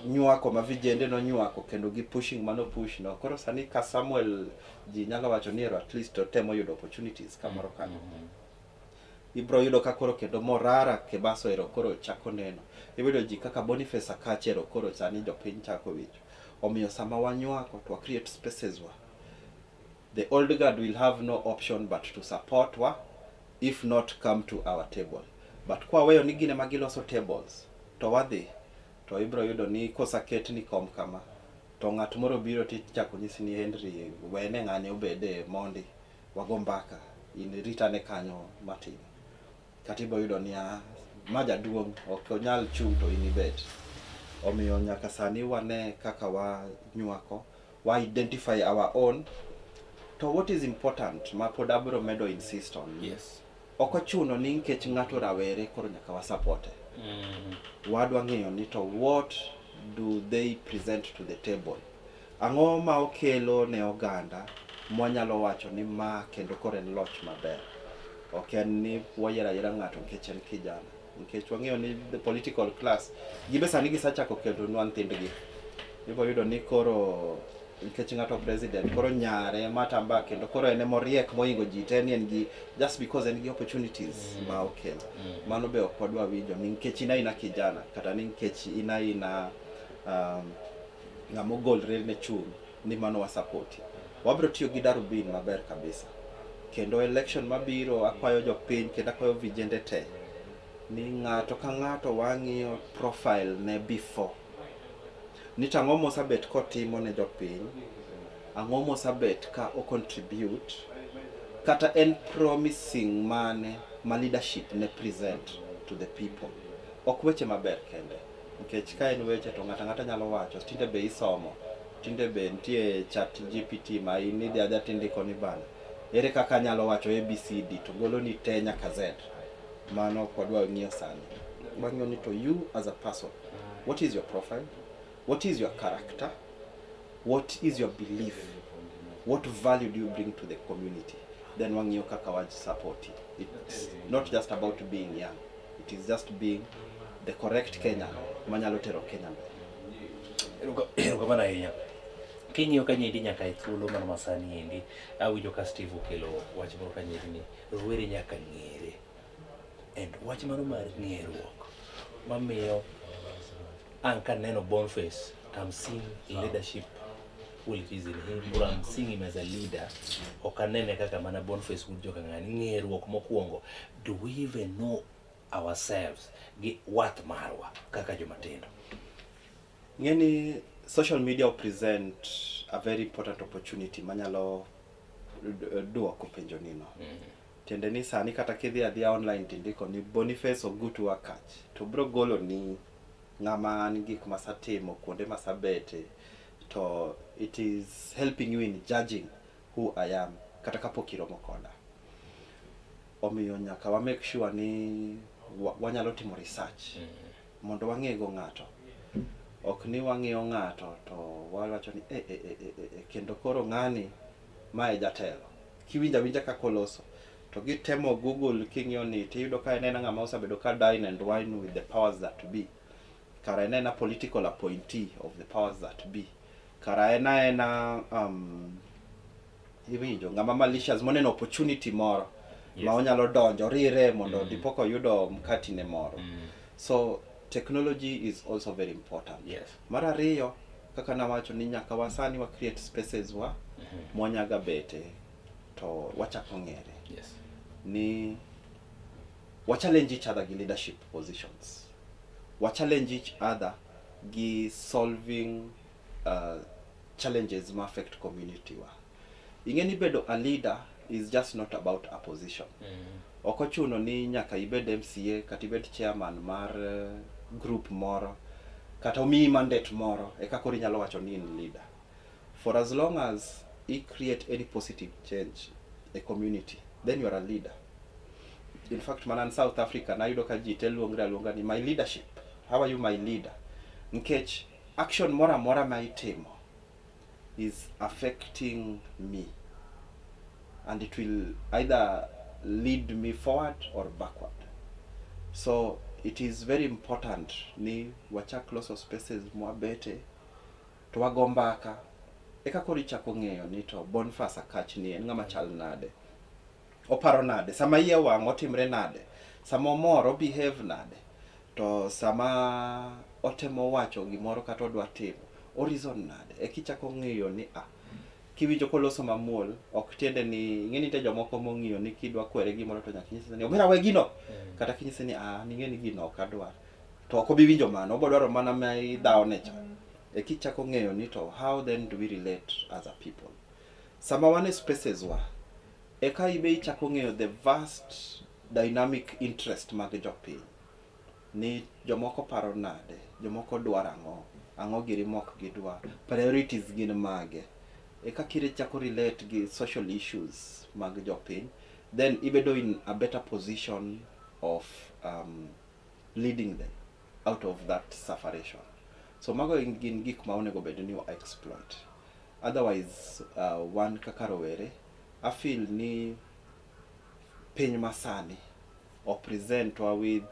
nyuako ma vijende no nyuako kendo gi pushing mano push no koro sani ka Samuel ji nyalo wacho ni at least to temo yudo opportunities kamoro kanyo ibro yudo ka koro kendo morara ke baso ero koro chako neno ibiro ji kaka Boniface akachero koro sani jopiny chako wicho omiyo sama wanyuako to create spaces wa the old guard will have no option but to support wa if not come to our table but kwa weyo ni gine magiloso tables to wadhi to ibro yudo ni kosaket ni kom kama to ng'at moro biro tichako nyisi ni Henry wene ng'ane obede mondi wagombaka in ritane kanyo matin katibo yudo ni maja duong ok onyal chung to inibet omiyo nyaka sani wane kaka wa nyuako wa identify our own to what is important ma pod abro medo insist on okochuno ni nkech ng'ato rawere koro nyaka wa support wadwa ng'eyo ni to what do they present to the table ang'o ma okelo ne oganda mwanyalo wacho ni ma kendo koro en loch maber ok en ni wayera yera ng'ato nkech en kijana nkech wang'eyo ni the political class gibesa ni gisachako kendo nwa ntindgi ibo yudo ni koro nkech ng'ato president koro nyare matamba kendo koro ene moriek moingo ji ten en gi just because en gi opportunities ma okelo mano be okwadwa winjo ni nkech ina kijana kata ni nkech ina ng'amogol rel ne chung ni mano wa support wabro tiyo gi darubin maber kabisa kendo election mabiro akwayo jopiny kendo akwayo vijende te ni ng'ato ka ng'ato wang'iyo profile ne before ni tang'o mosabet kotimo ne jopiny ang'o mosabet ka o contribute kata en promising mane ma leadership ne present to the people ok weche maber kende nkech ka en weche to ng'ata nyalo wacho tinde be isomo tinde be nitie chat GPT ma ini dhi adha tindiko ni bana ere kaka nyalo wacho ABCD to golo ni te nyaka Z mano kwadwa ng'iyo sani wang'iyo ni to you as a person what is your profile, what is your character, what is your belief, what value do you bring to the community, then wang'iyo kaka waj support it's not just about being young, it is just being the correct Kenya manyalo tero Kenya mbele. Erokamano ahinya. King'iyo ka nyiri nyaka e thuolo mar masani endi awinjo ka Steve okelo wach moro ka nyiri ni rowere nyaka ng'ere and wach moro mar ng'eruok mamiyo an kaneno Boniface I'm seeing leadership qualities in him or I'm seeing him as a leader okanene kaka mana Boniface joka ng'ani ng'eruok mokwongo do we even know ourselves gi what marwa kaka jomatindo ng'eni social media present a very important opportunity manyalo duoko penjo nino. Tiende ni sani kata kidhi adhia online tindiko ni Boniface Ogutu Wakach, to bro golo ni ng'ama an gik masatimo kuonde masabete, to it is helping you in judging who I am kata kapok iromo koda. Omiyo nyaka wa make sure ni wanyalo timo research mondo wang'ego ng'ato. Ok ni wang'iyo ng'ato to wawacho ni kendo koro ng'ani mae jatelo. Kiwinja winja ka koloso to gitemo Google king'iyo ni tiyudo ka en ng'ama osebedo ka dine and wine with the powers that be. Kara en a political appointee of the powers that be. Kara en iwinjo ng'ama malicious moneno opportunity moro ma onyalo donjo rire mondo dipoko yudo mkatine moro. So technology is also very important. Mar ariyo kaka nawacho ni nyaka wasani wa create spaces wa mwanyaga bete to wachako ng'ere. Ni wa challenge each other gi leadership positions. Wa challenge each other gi solving challenges ma affect community wa. Ingeni bedo a leader is just not about a position. Okochuno ni nyaka ibed MCA kata ibed chairman mar group moro kata omi mandate moro eka koro inyalo wacho ni in leader. For as long as you create any positive change a community, then you are a leader. In fact, man in South Africa na yudo ka ji luonga ni my leadership. How are you my leader? Nkech action mora ma itimo is affecting me, and it will either lead me forward or backward. So it is very important ni wachak loso spaces mwabete to wagombaka eka kori chako ng'eyo ni to Boniface Akach ni en ng'ama chal nade, oparo nade, sama iye wang' otimre nade, sama omor behave nade, to sama otemo wacho gimoro kata odwa timo o reason nade. Ekichako ng'eyo ni kiwinjo koloso mamuol ok tiende ni ng'eni te jomoko mong'iyo ni kidwa kwere gimoro to nyaka nyise ni omera we gino, kata kinyise ni ning'eni gino ok adwar, to ok obi winjo mano, obo dwaro mana ma idhawo ne cha. Ekichako ng'eyo ni to how then do we relate as a people. Sama wane spaces wa eka ibe ichako ng'eyo the vast dynamic interest mag jopiny, ni jomoko paro nade, jomoko dwaro ang'o girimo ok gidwar, priorities gin mage. Eka kire chako relate gi social issues mag jopiny, then ibedo in a better position of leading them out of that separation. So mago gin gik ma onego bed ni wa exploit. Otherwise wan kaka rowere I feel ni piny masani or present with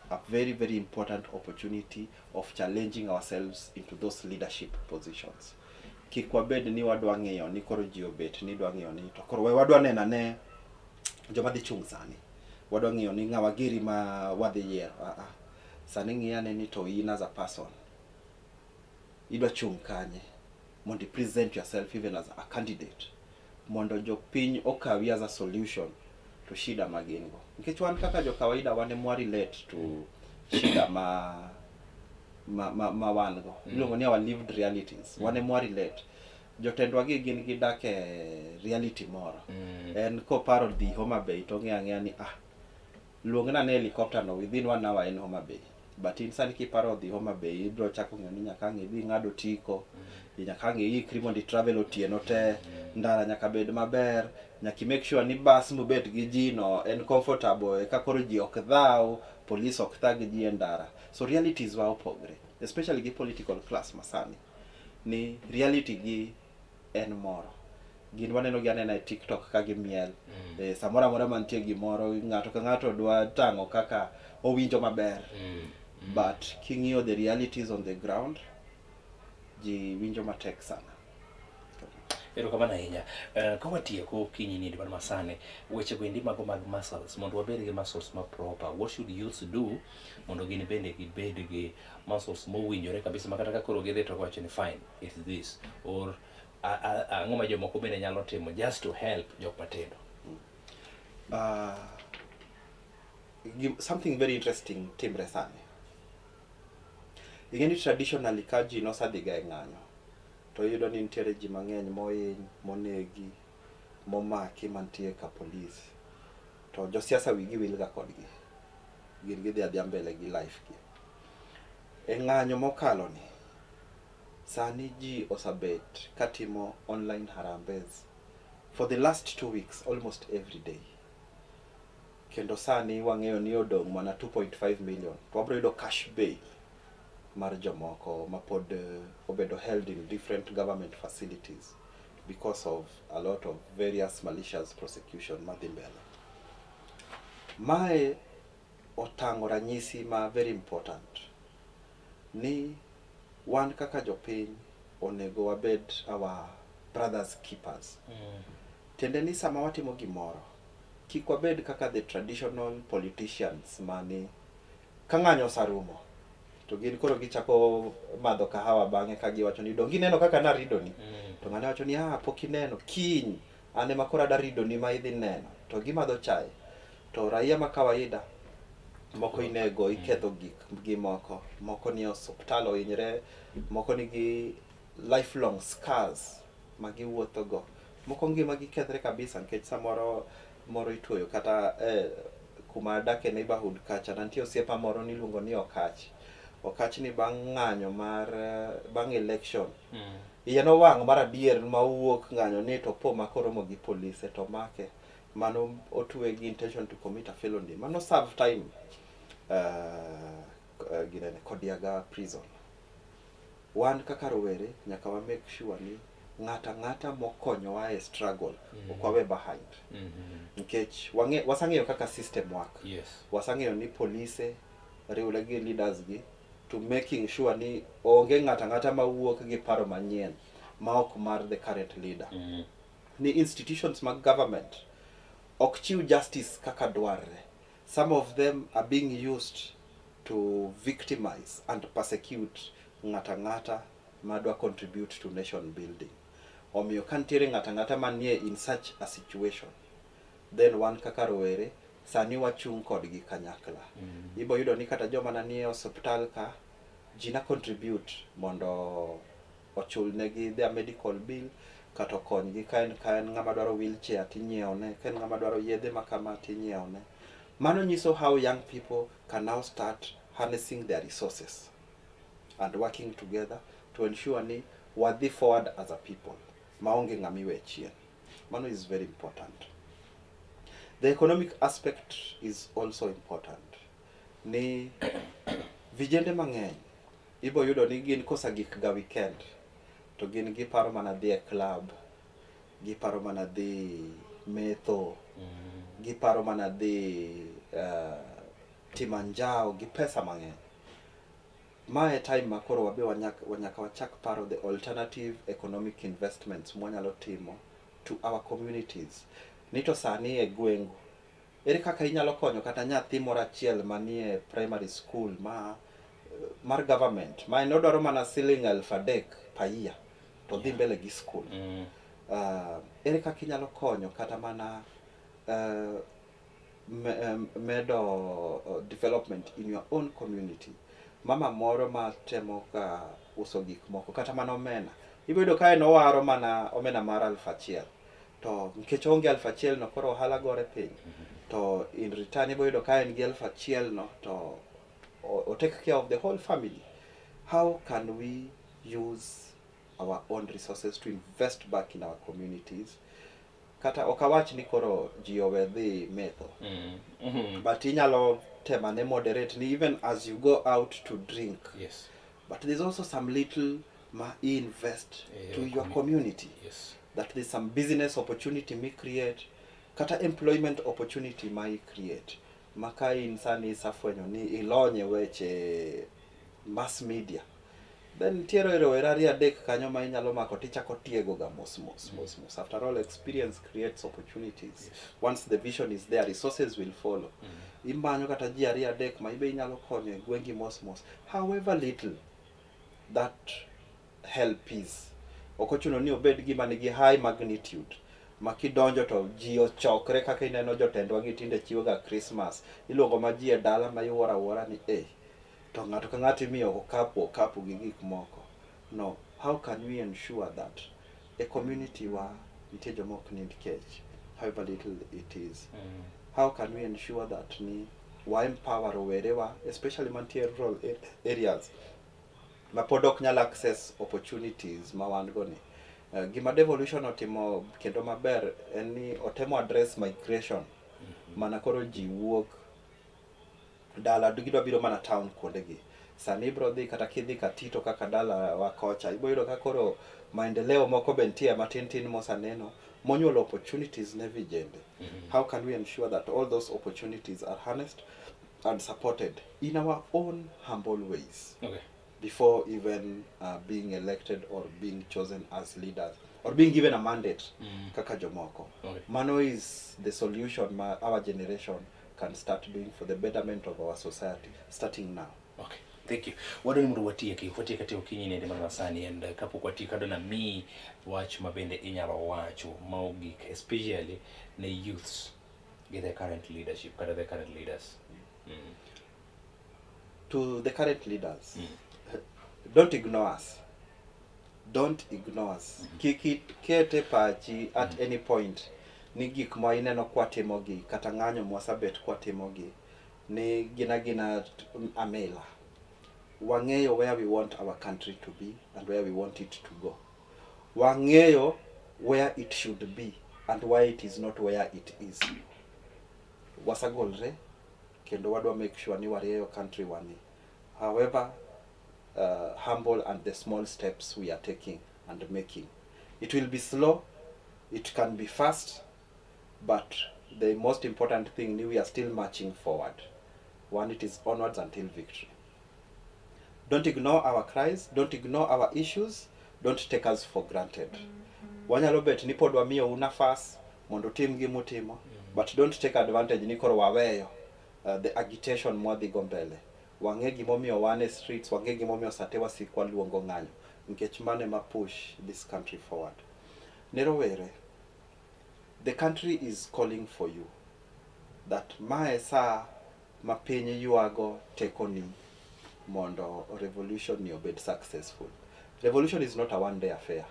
a very very important opportunity of challenging ourselves into those leadership positions. Kik wabed ni wadwa ng'eyo ni koro ji obet ni dwa ng'eyo ni to koro wadwa nena ne joma dhi chung sani, wadwa ng'eyo ni ng'awa giri ma wadhi yiero. Sani ng'iyane ni to in as a person idwa chung kanye mondo present yourself even as a candidate mondo jopiny okawi as a solution to shida magingo. Nikech wan kaka jo kawaida wane mwa relate to shida ma wango. Iluongo ni our lived realities. Wane mwa relate. Jotendwa gi gin gidake reality moro. En ko paro dhi Homa Bay to ng'eya ni luongna ne helicopter no within 1 hour in Homa Bay. But in sani kiparo dhi Homa Bay ibro chako ng'eyo ni nyaka ng'idhi ng'ado tiko, nyaka ng'ikri mondo travel otieno te, ndara nyaka bed maber, nyaka make sure ni bus mobet gi ji no en comfortable eka koro ji ok dhaw, police ok thag ji e ndara. So realities wa opogre, especially gi political class masani. Ni reality gi en moro. Gin waneno gi anena e TikTok ka gimiel. Samora mora mantie gimoro ng'ato ka ng'ato dwa tang'o kaka owinjo maber. But king'iyo the realities on the ground, ji winjo matek sana. Erokamano ahinya. Ka watieko Kinyi ni dwar masane, weche goendi mago mag muscles, mondo wabed gi muscles ma proper, what should youth do mondo gin bende gibed gi muscles mowinjore kabisa makata ka koro gidhi to wacho ni fine, it's this, or ang'o ma jomoko bende nyalo timo just to help jok matindo. Something very interesting timre sani. Ingeni traditionally ka ji nosadhiga e ng'anyo, to yudo ni nitiere ji mang'eny mohiny, monegi, momaki mantie ka police to josiasa wigi wil ga kodgi gin gidhi adhia mbele gi life gi e ng'anyo mokalo ni sani ji osabet katimo online harambes for the last 2 weeks almost every day kendo sani wang'eyo ni odong' mana 2.5 million to wabro yudo cash bail mar jomoko mapod obedo held in different government facilities because of a lot of various malicious prosecution madhi mbele. Mae otang'o ranyisi ma very important ni wan kaka jopiny onego wabed our brothers keepers. Tiende ni sama watimo gimoro kik wabed kaka the traditional politicians mani ka ng'anyo osarumo to gin koro gichako madho kahawa bang'e ka giwacho ni dongi neno kaka narido ni to ng'ane wacho ni pok ineno kiny ane makoro ada rido ni ma idhi neno to gimadho chai to raia ma kawaida moko inego iketho gi moko ni hospital ohinyre moko nigi lifelong scars ma giwuotho go moko ngima gikethre kabisa nikech samoro moro ituoyo kata kuma adake neighborhood kacha nantie osiepa moro niluongo ni okach ni bang' ng'anyo mar bang' election iye nowang' mar adier ma owuok ng'anyo ni to po makoromo gi police to make mano otwe gi intention to commit a felony mano serve time ginene Kodiaga prison. Wan kaka rowere nyaka wa make sure ni ng'ata mokonyowa e struggle ok wawe behind nikech wasang'eyo kaka system work. Wasang'eyo ni police riwre gi leaders gi to making sure ni onge ng'ata mawuok gi paro manyien ma ok mar the current leader. Ni institutions mag government ok chiw justice kaka dwarre. Some of them are being used to victimize and persecute ng'ata madwa contribute to nation building. Omiyo kantiere ng'ata manie in such a situation, then wan kaka rowere sani wachung' kodgi kanyakla. Ibo yudo ni kata joma nanie hospital ka ji na contribute mondo ochul negi their medical bill kata okonygi ka en ng'ama dwaro wheelchair tinyiewne, ka en ng'ama dwaro yedhe makama tinyiewne. Mano nyiso how young people can now start harnessing their resources and working together to ensure ni wadhi forward as a people maonge ng'ami we chien. Mano is very important. The economic aspect is also important. Ni vijende mang'eny ibo yudo ni gin kosa gik ga weekend to gin giparo mana dhi e club, giparo mana dhi metho, giparo mana dhi timanjao gi pesa mang'eny. Mae time makoro wabe wanyaka wachak paro the alternative economic investments mwanyalo timo to our communities. Nito sani e gwengu ere kaka inyalo konyo kata nyathi moro achiel manie primary school mar government ma enodwaro mana siling 3,000 per year to dhi mbele gi school. Ere kaka inyalo konyo kata mana medo development in your own community. Mama moro ma temo ka uso gik moko kata mana omena ibedo ka en owaro mana omena mar 1,000 to nikech onge 1,000 no koro ohala gore piny to in return ibedo ka en gi 1,000 no to o take care of the whole family. How can we use our own resources to invest back in our communities? Kata okawach ni koro ji owedhi metho but inyalo tema ne moderate ni even as you go out to drink. But there's also some little ma invest to your community. That there's some business opportunity me create kata employment opportunity ma create maka insani safwenyo ni ilonye weche mass media then tiero rowere adek kanyo ma inyalo mako tichako tiego ga mos. After all, experience creates opportunities. Once the vision is there, resources will follow. Imbanyo kata ji adek ma ibe inyalo konyo e gwengi mos. However little that help is. Okochuno ni obed gima nigi high magnitude. Makidonjo to ji ochokre kaka ineno jotendwa gi tinde chiwo ga Christmas. Iluongo ma ji e dala ma iwora ni to ng'ato ka ng'ato imiyo okapu gi gik moko. No, how can we ensure that a community wa nitie joma ok nind kech, however little it is. How can we ensure that ni wa empower rowerewa, especially mantie rural areas, ma pod ok nyal access opportunities ma wan go ni. Gima devolution otimo kendo maber en ni otemo address migration, mana koro ji wuok dala gidwa biro mana town kuondegi. Sani ibro dhi kata kidhi Katito kaka dala wa kocha, ibo yudo ka koro maendeleo moko be nitie matin tin mosaneno monyuolo opportunities ne vijende. How can we ensure that all those opportunities are harnessed and supported in our own humble ways? Okay. Before even being elected or being chosen as leaders or being given a mandate kaka jomoko. Okay. Mano is the solution our generation can start doing for the betterment of our society starting now. Okay. Thank you. Wadoni muru watieke teo Okinyi nende mana sani and kapok watieko adona mi wach mabende inyalo wacho maogik especially ne youths with the current leadership kata the current leaders. To the current leaders, don't ignore us. Don't ignore us. Kete pachi at any point ni gik ma ineno kwatimogi kata ng'anyo mwasabet kwatimogi ni gina amela. Wang'eyo where we want our country to be and where we want it to go. Wang'eyo where it should be and why it is not where it is. Wasagolre kendo wadwa make sure ni warieyo country wani. However humble and the small steps we are taking and making. It will be slow, it can be fast, but the most important thing is we are still marching forward. One, it is onwards until victory. Don't ignore our cries, don't ignore our issues, don't take us for granted. Wanyalo bet ni pod wamiyo unafas mondo tim gimutimo, but don't take advantage ni koro waweyo the agitation mwadhi go mbele. Wang'e gimomiyo wane streets, wang'e gimomiyo satewa sikwa luongo ng'anyo, nkech mane ma push this country forward. Nerowere, the country is calling for you. That mae sa ma piny yuago tekoni mondo revolution ni obed successful. Revolution is not a one-day affair.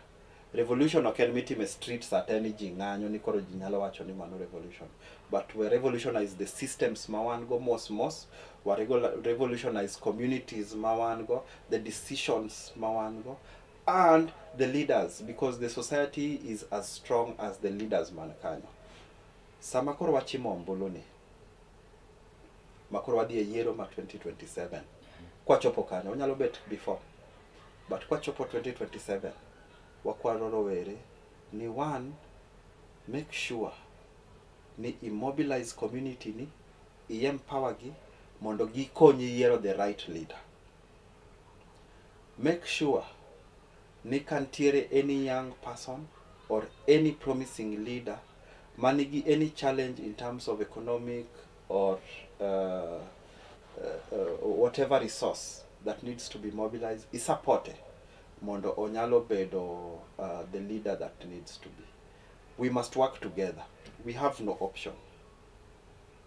Revolution oken mitime streets ateni ji ng'anyo ni koro ji nyalo wacho ni mano revolution. But we revolutionize the systems ma wan go mos, we revolutionize communities ma wan go, the decisions ma wan go, and the leaders, because the society is as strong as the leaders man kanyo. Sama koro wachimo ombulu ni, makoro wadhi e yiero ma 2027. Kwa chopo kanyo, onyalo bet before. But kwa chopo 2027, wakwaro rowere ni one, make sure ni immobilize community ni, empower gi mondo gikonyi yiero the right leader. Make sure ni kantiere any young person or any promising leader manigi any challenge in terms of economic or whatever resource that needs to be mobilized is supported mondo onyalo bedo the leader that needs to be. We must work together. We have no option.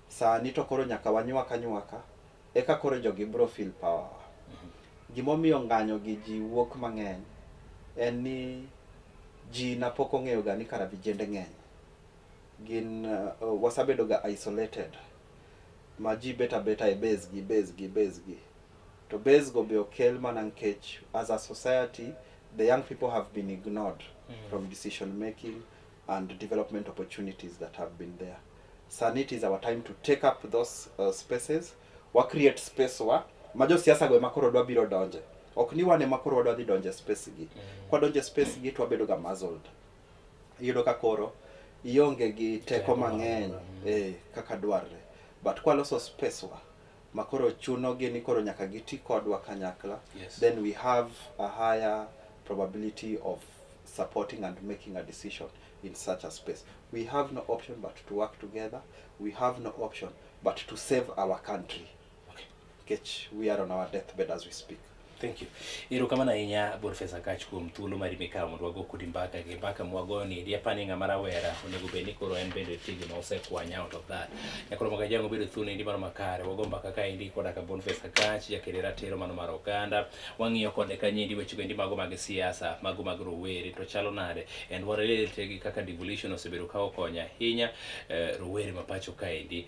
Sani to koro nyaka wanywaka eka koro jogi bro feel power. Gimomiyo ng'anyo gi ji wuok mang'eny en ni ji na pok ong'eyo ga ni kara vijende ng'eny. Gin wasabedo ga isolated. Ma ji beta e base gi. To base go be okel mana nkech as a society the young people have been ignored from decision making and development opportunities that have been there. Sani it is our time to take up those spaces. Wa create space wa majo siasa go makoro dwa biro donje. Ok ni wane makoro dwa dhi donje space gi. Kwa donje space gi to wabedo ga muzzled. Yudo ka koro ionge gi teko mang'eny kaka dwarre. But kwa loso space wa makoro chuno gi ni koro nyaka giti kodwa kanyakla. Yes. Then we have a higher probability of supporting and making a decision in such a space. We have no option but to work together. We have no option but to save our country. Okay. We are on our deathbed as we speak. Thank you. Iro kama na inya Professor Kach kuom thuolo mari mikawo mondo wago kudi mbaka gi mbaka mwagoni dia pani ng'ama rawera onego bed ni koro en bende tigi ma osekwanya out of that. Nyakoro maka jango bedo thuolo ndi mano makare wago mbaka ka indi koda ka Professor Kach jakere ratiro mano mar oganda wang'iyo kode ka nyindi weche ndi mago mag siasa mago mag rowere to chalo nade and warelete gi kaka devolution osebedo ka okonya ahinya rowere mapacho ka indi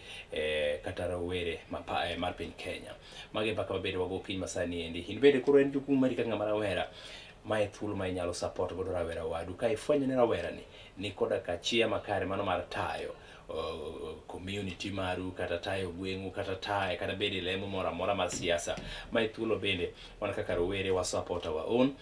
kata rowere mar piny Kenya. Mage mbaka mabedo wago kiny masani endi in koro en jukumu mari ka ng'ama rawera mae thuolo ma inyalo support godo rawera wadu ka ifwenyo ne rawera ni koda ka chia makare mano mar tayo community maru kata tayo gweng'u kata bede lemo mora mar siasa mae thuolo bende wan kaka rowere wa support our own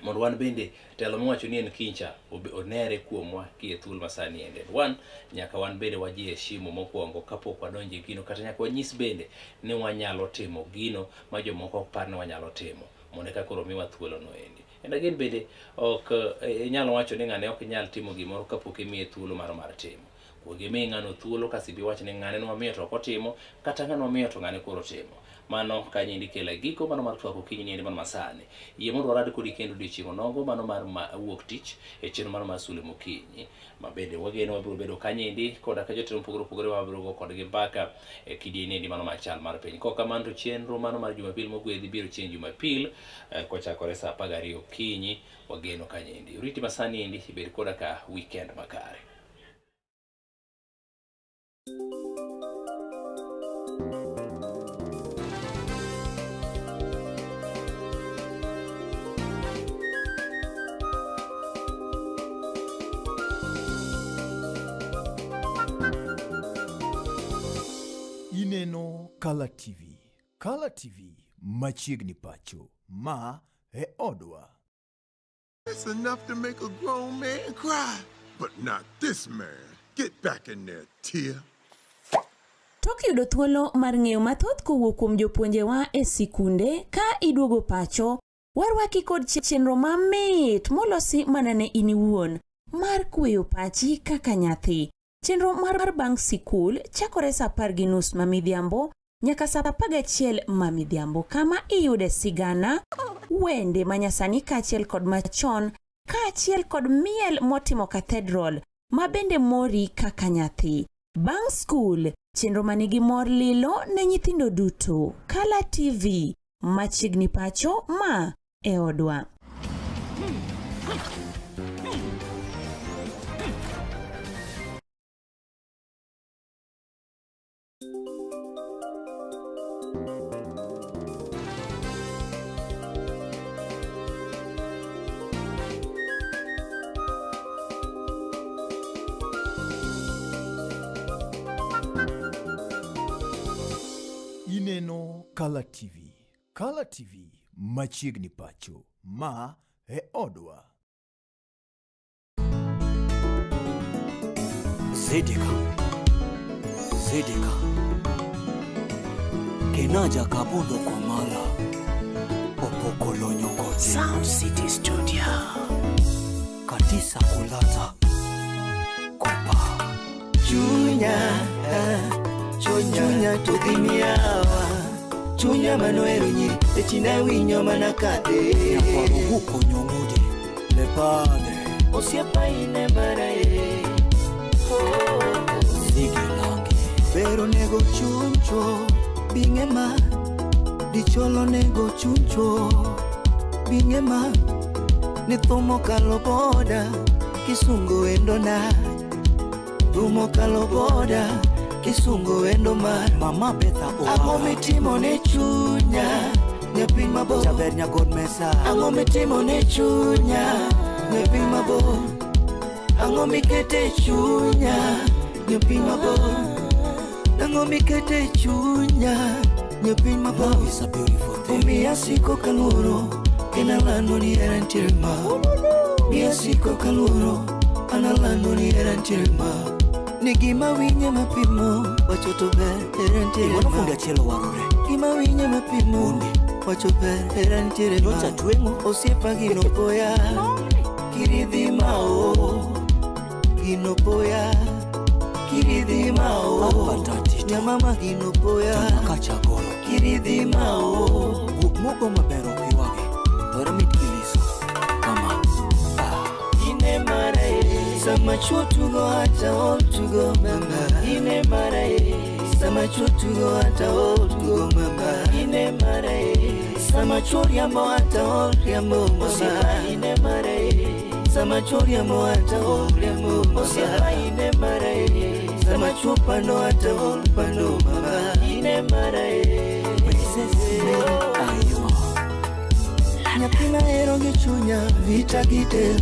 mondo wan bende telo mwacho ni en kincha onere kuomwa ki e thuolo masani ende wan nyaka wan bende waji heshimo mokwongo kapok wadonje gino kata nyaka wanyis bende ni wanyalo timo gino ma jomoko par ni wanyalo timo mondo ka koro miwa thuolo no endi and again bende ok nyalo wacho ni ng'ane ok nyal timo gimoro kapok imiye thuolo mar timo kuonge mi ng'ano thuolo kasibi wacho ni ng'ane no miyo to ok otimo kata ng'ano miyo to ng'ane koro timo mano kanyo indikela giko mano mar twako kinyi ni mano masane yie mondo warad kodi kendo dichiwo nogo mano mar wuok tich e cheno mano mar Sulwe Mokinyi mabende wageno wabiro bedo kanyo indi koda ka jotelo pogore wabiro go kodgi mbaka e kidieni mano machal mar piny koka manto chenro mano mar Jumapil mogwedhi biro chieng' Jumapil kochakore saa 12 okinyi wageno kanyo indi riti masani indi ibed koda ka weekend makare. Ineno Color TV. Color TV machiegni pacho ma e odwa. It's enough to make a grown man cry, but not this man. Get back in there, Tia. Tok yudo thuolo mar ng'eyo mathoth kowuok kuom jopuonjewa e sikunde ka iduogo pacho warwaki kod chenro mamit molosi mana ne in iwuon mar kweyo pachi kaka nyathi. Chenro mar bang' sikul chakore saa 10:30 mamidhiambo nyaka saa 11 mamidhiambo kama iyude sigana, wende manyasani kaachiel kod machon kaachiel kod miel motimo cathedral mabende mori kaka nyathi. Bang' skul, chenro manigi mor lilo ne nyithindo duto. Color TV machiegni pacho ma e odwa. Ineno Color TV. Color TV machiegni pacho ma e odwa. Zedeka Kenaja kabudho kwa mala Opokolo nyokoti Sound City Studio Katisa kulata Kopa Chunya tudhimiawa Chunya manuero nyi Echina winyo manakate Nyaparu huko nyongudi Lepade Osiepa ine marae Sigilangi Pero nego chuncho Bingema Dicholo nego chuncho Bingema Nithumo kalo boda Kisungu endona Thumo kalo boda Kisungu endo mar Mama Betha oa Ango mitimo ne chunya Nyapin mabo Chaber nyagod mesa Ango mitimo ne chunya Nyapin mabo Ango mikete chunya Nyapin mabo Ango mikete chunya Nyapin mabo Love is a beautiful thing Umia siko kaluro Kenalano ni erantirma Mia siko kaluro Analano ni erantirma Nigima winye mapimo Wachoto ber erantirma Wanafunga chelo warore Gima winye mapimo Wachoto erantirma Nyocha tuengo Osiepa ginopoya Kiridhi mao Ginopoya Kiridhi mao Nyamama ginopoya Kiridhi mao Mugo mabero Sama chuo tugo hata ol tugo mama ine marae. Sama chuo tugo hata ol tugo mama ine marae. Sama chuo riambo hata ol riambo mama ine marae. Sama chuo riambo hata ol riambo mama ine marae. Sama chuo pano hata ol pano mama ine marae. Ayo Nyapina ero gi chunya vita gite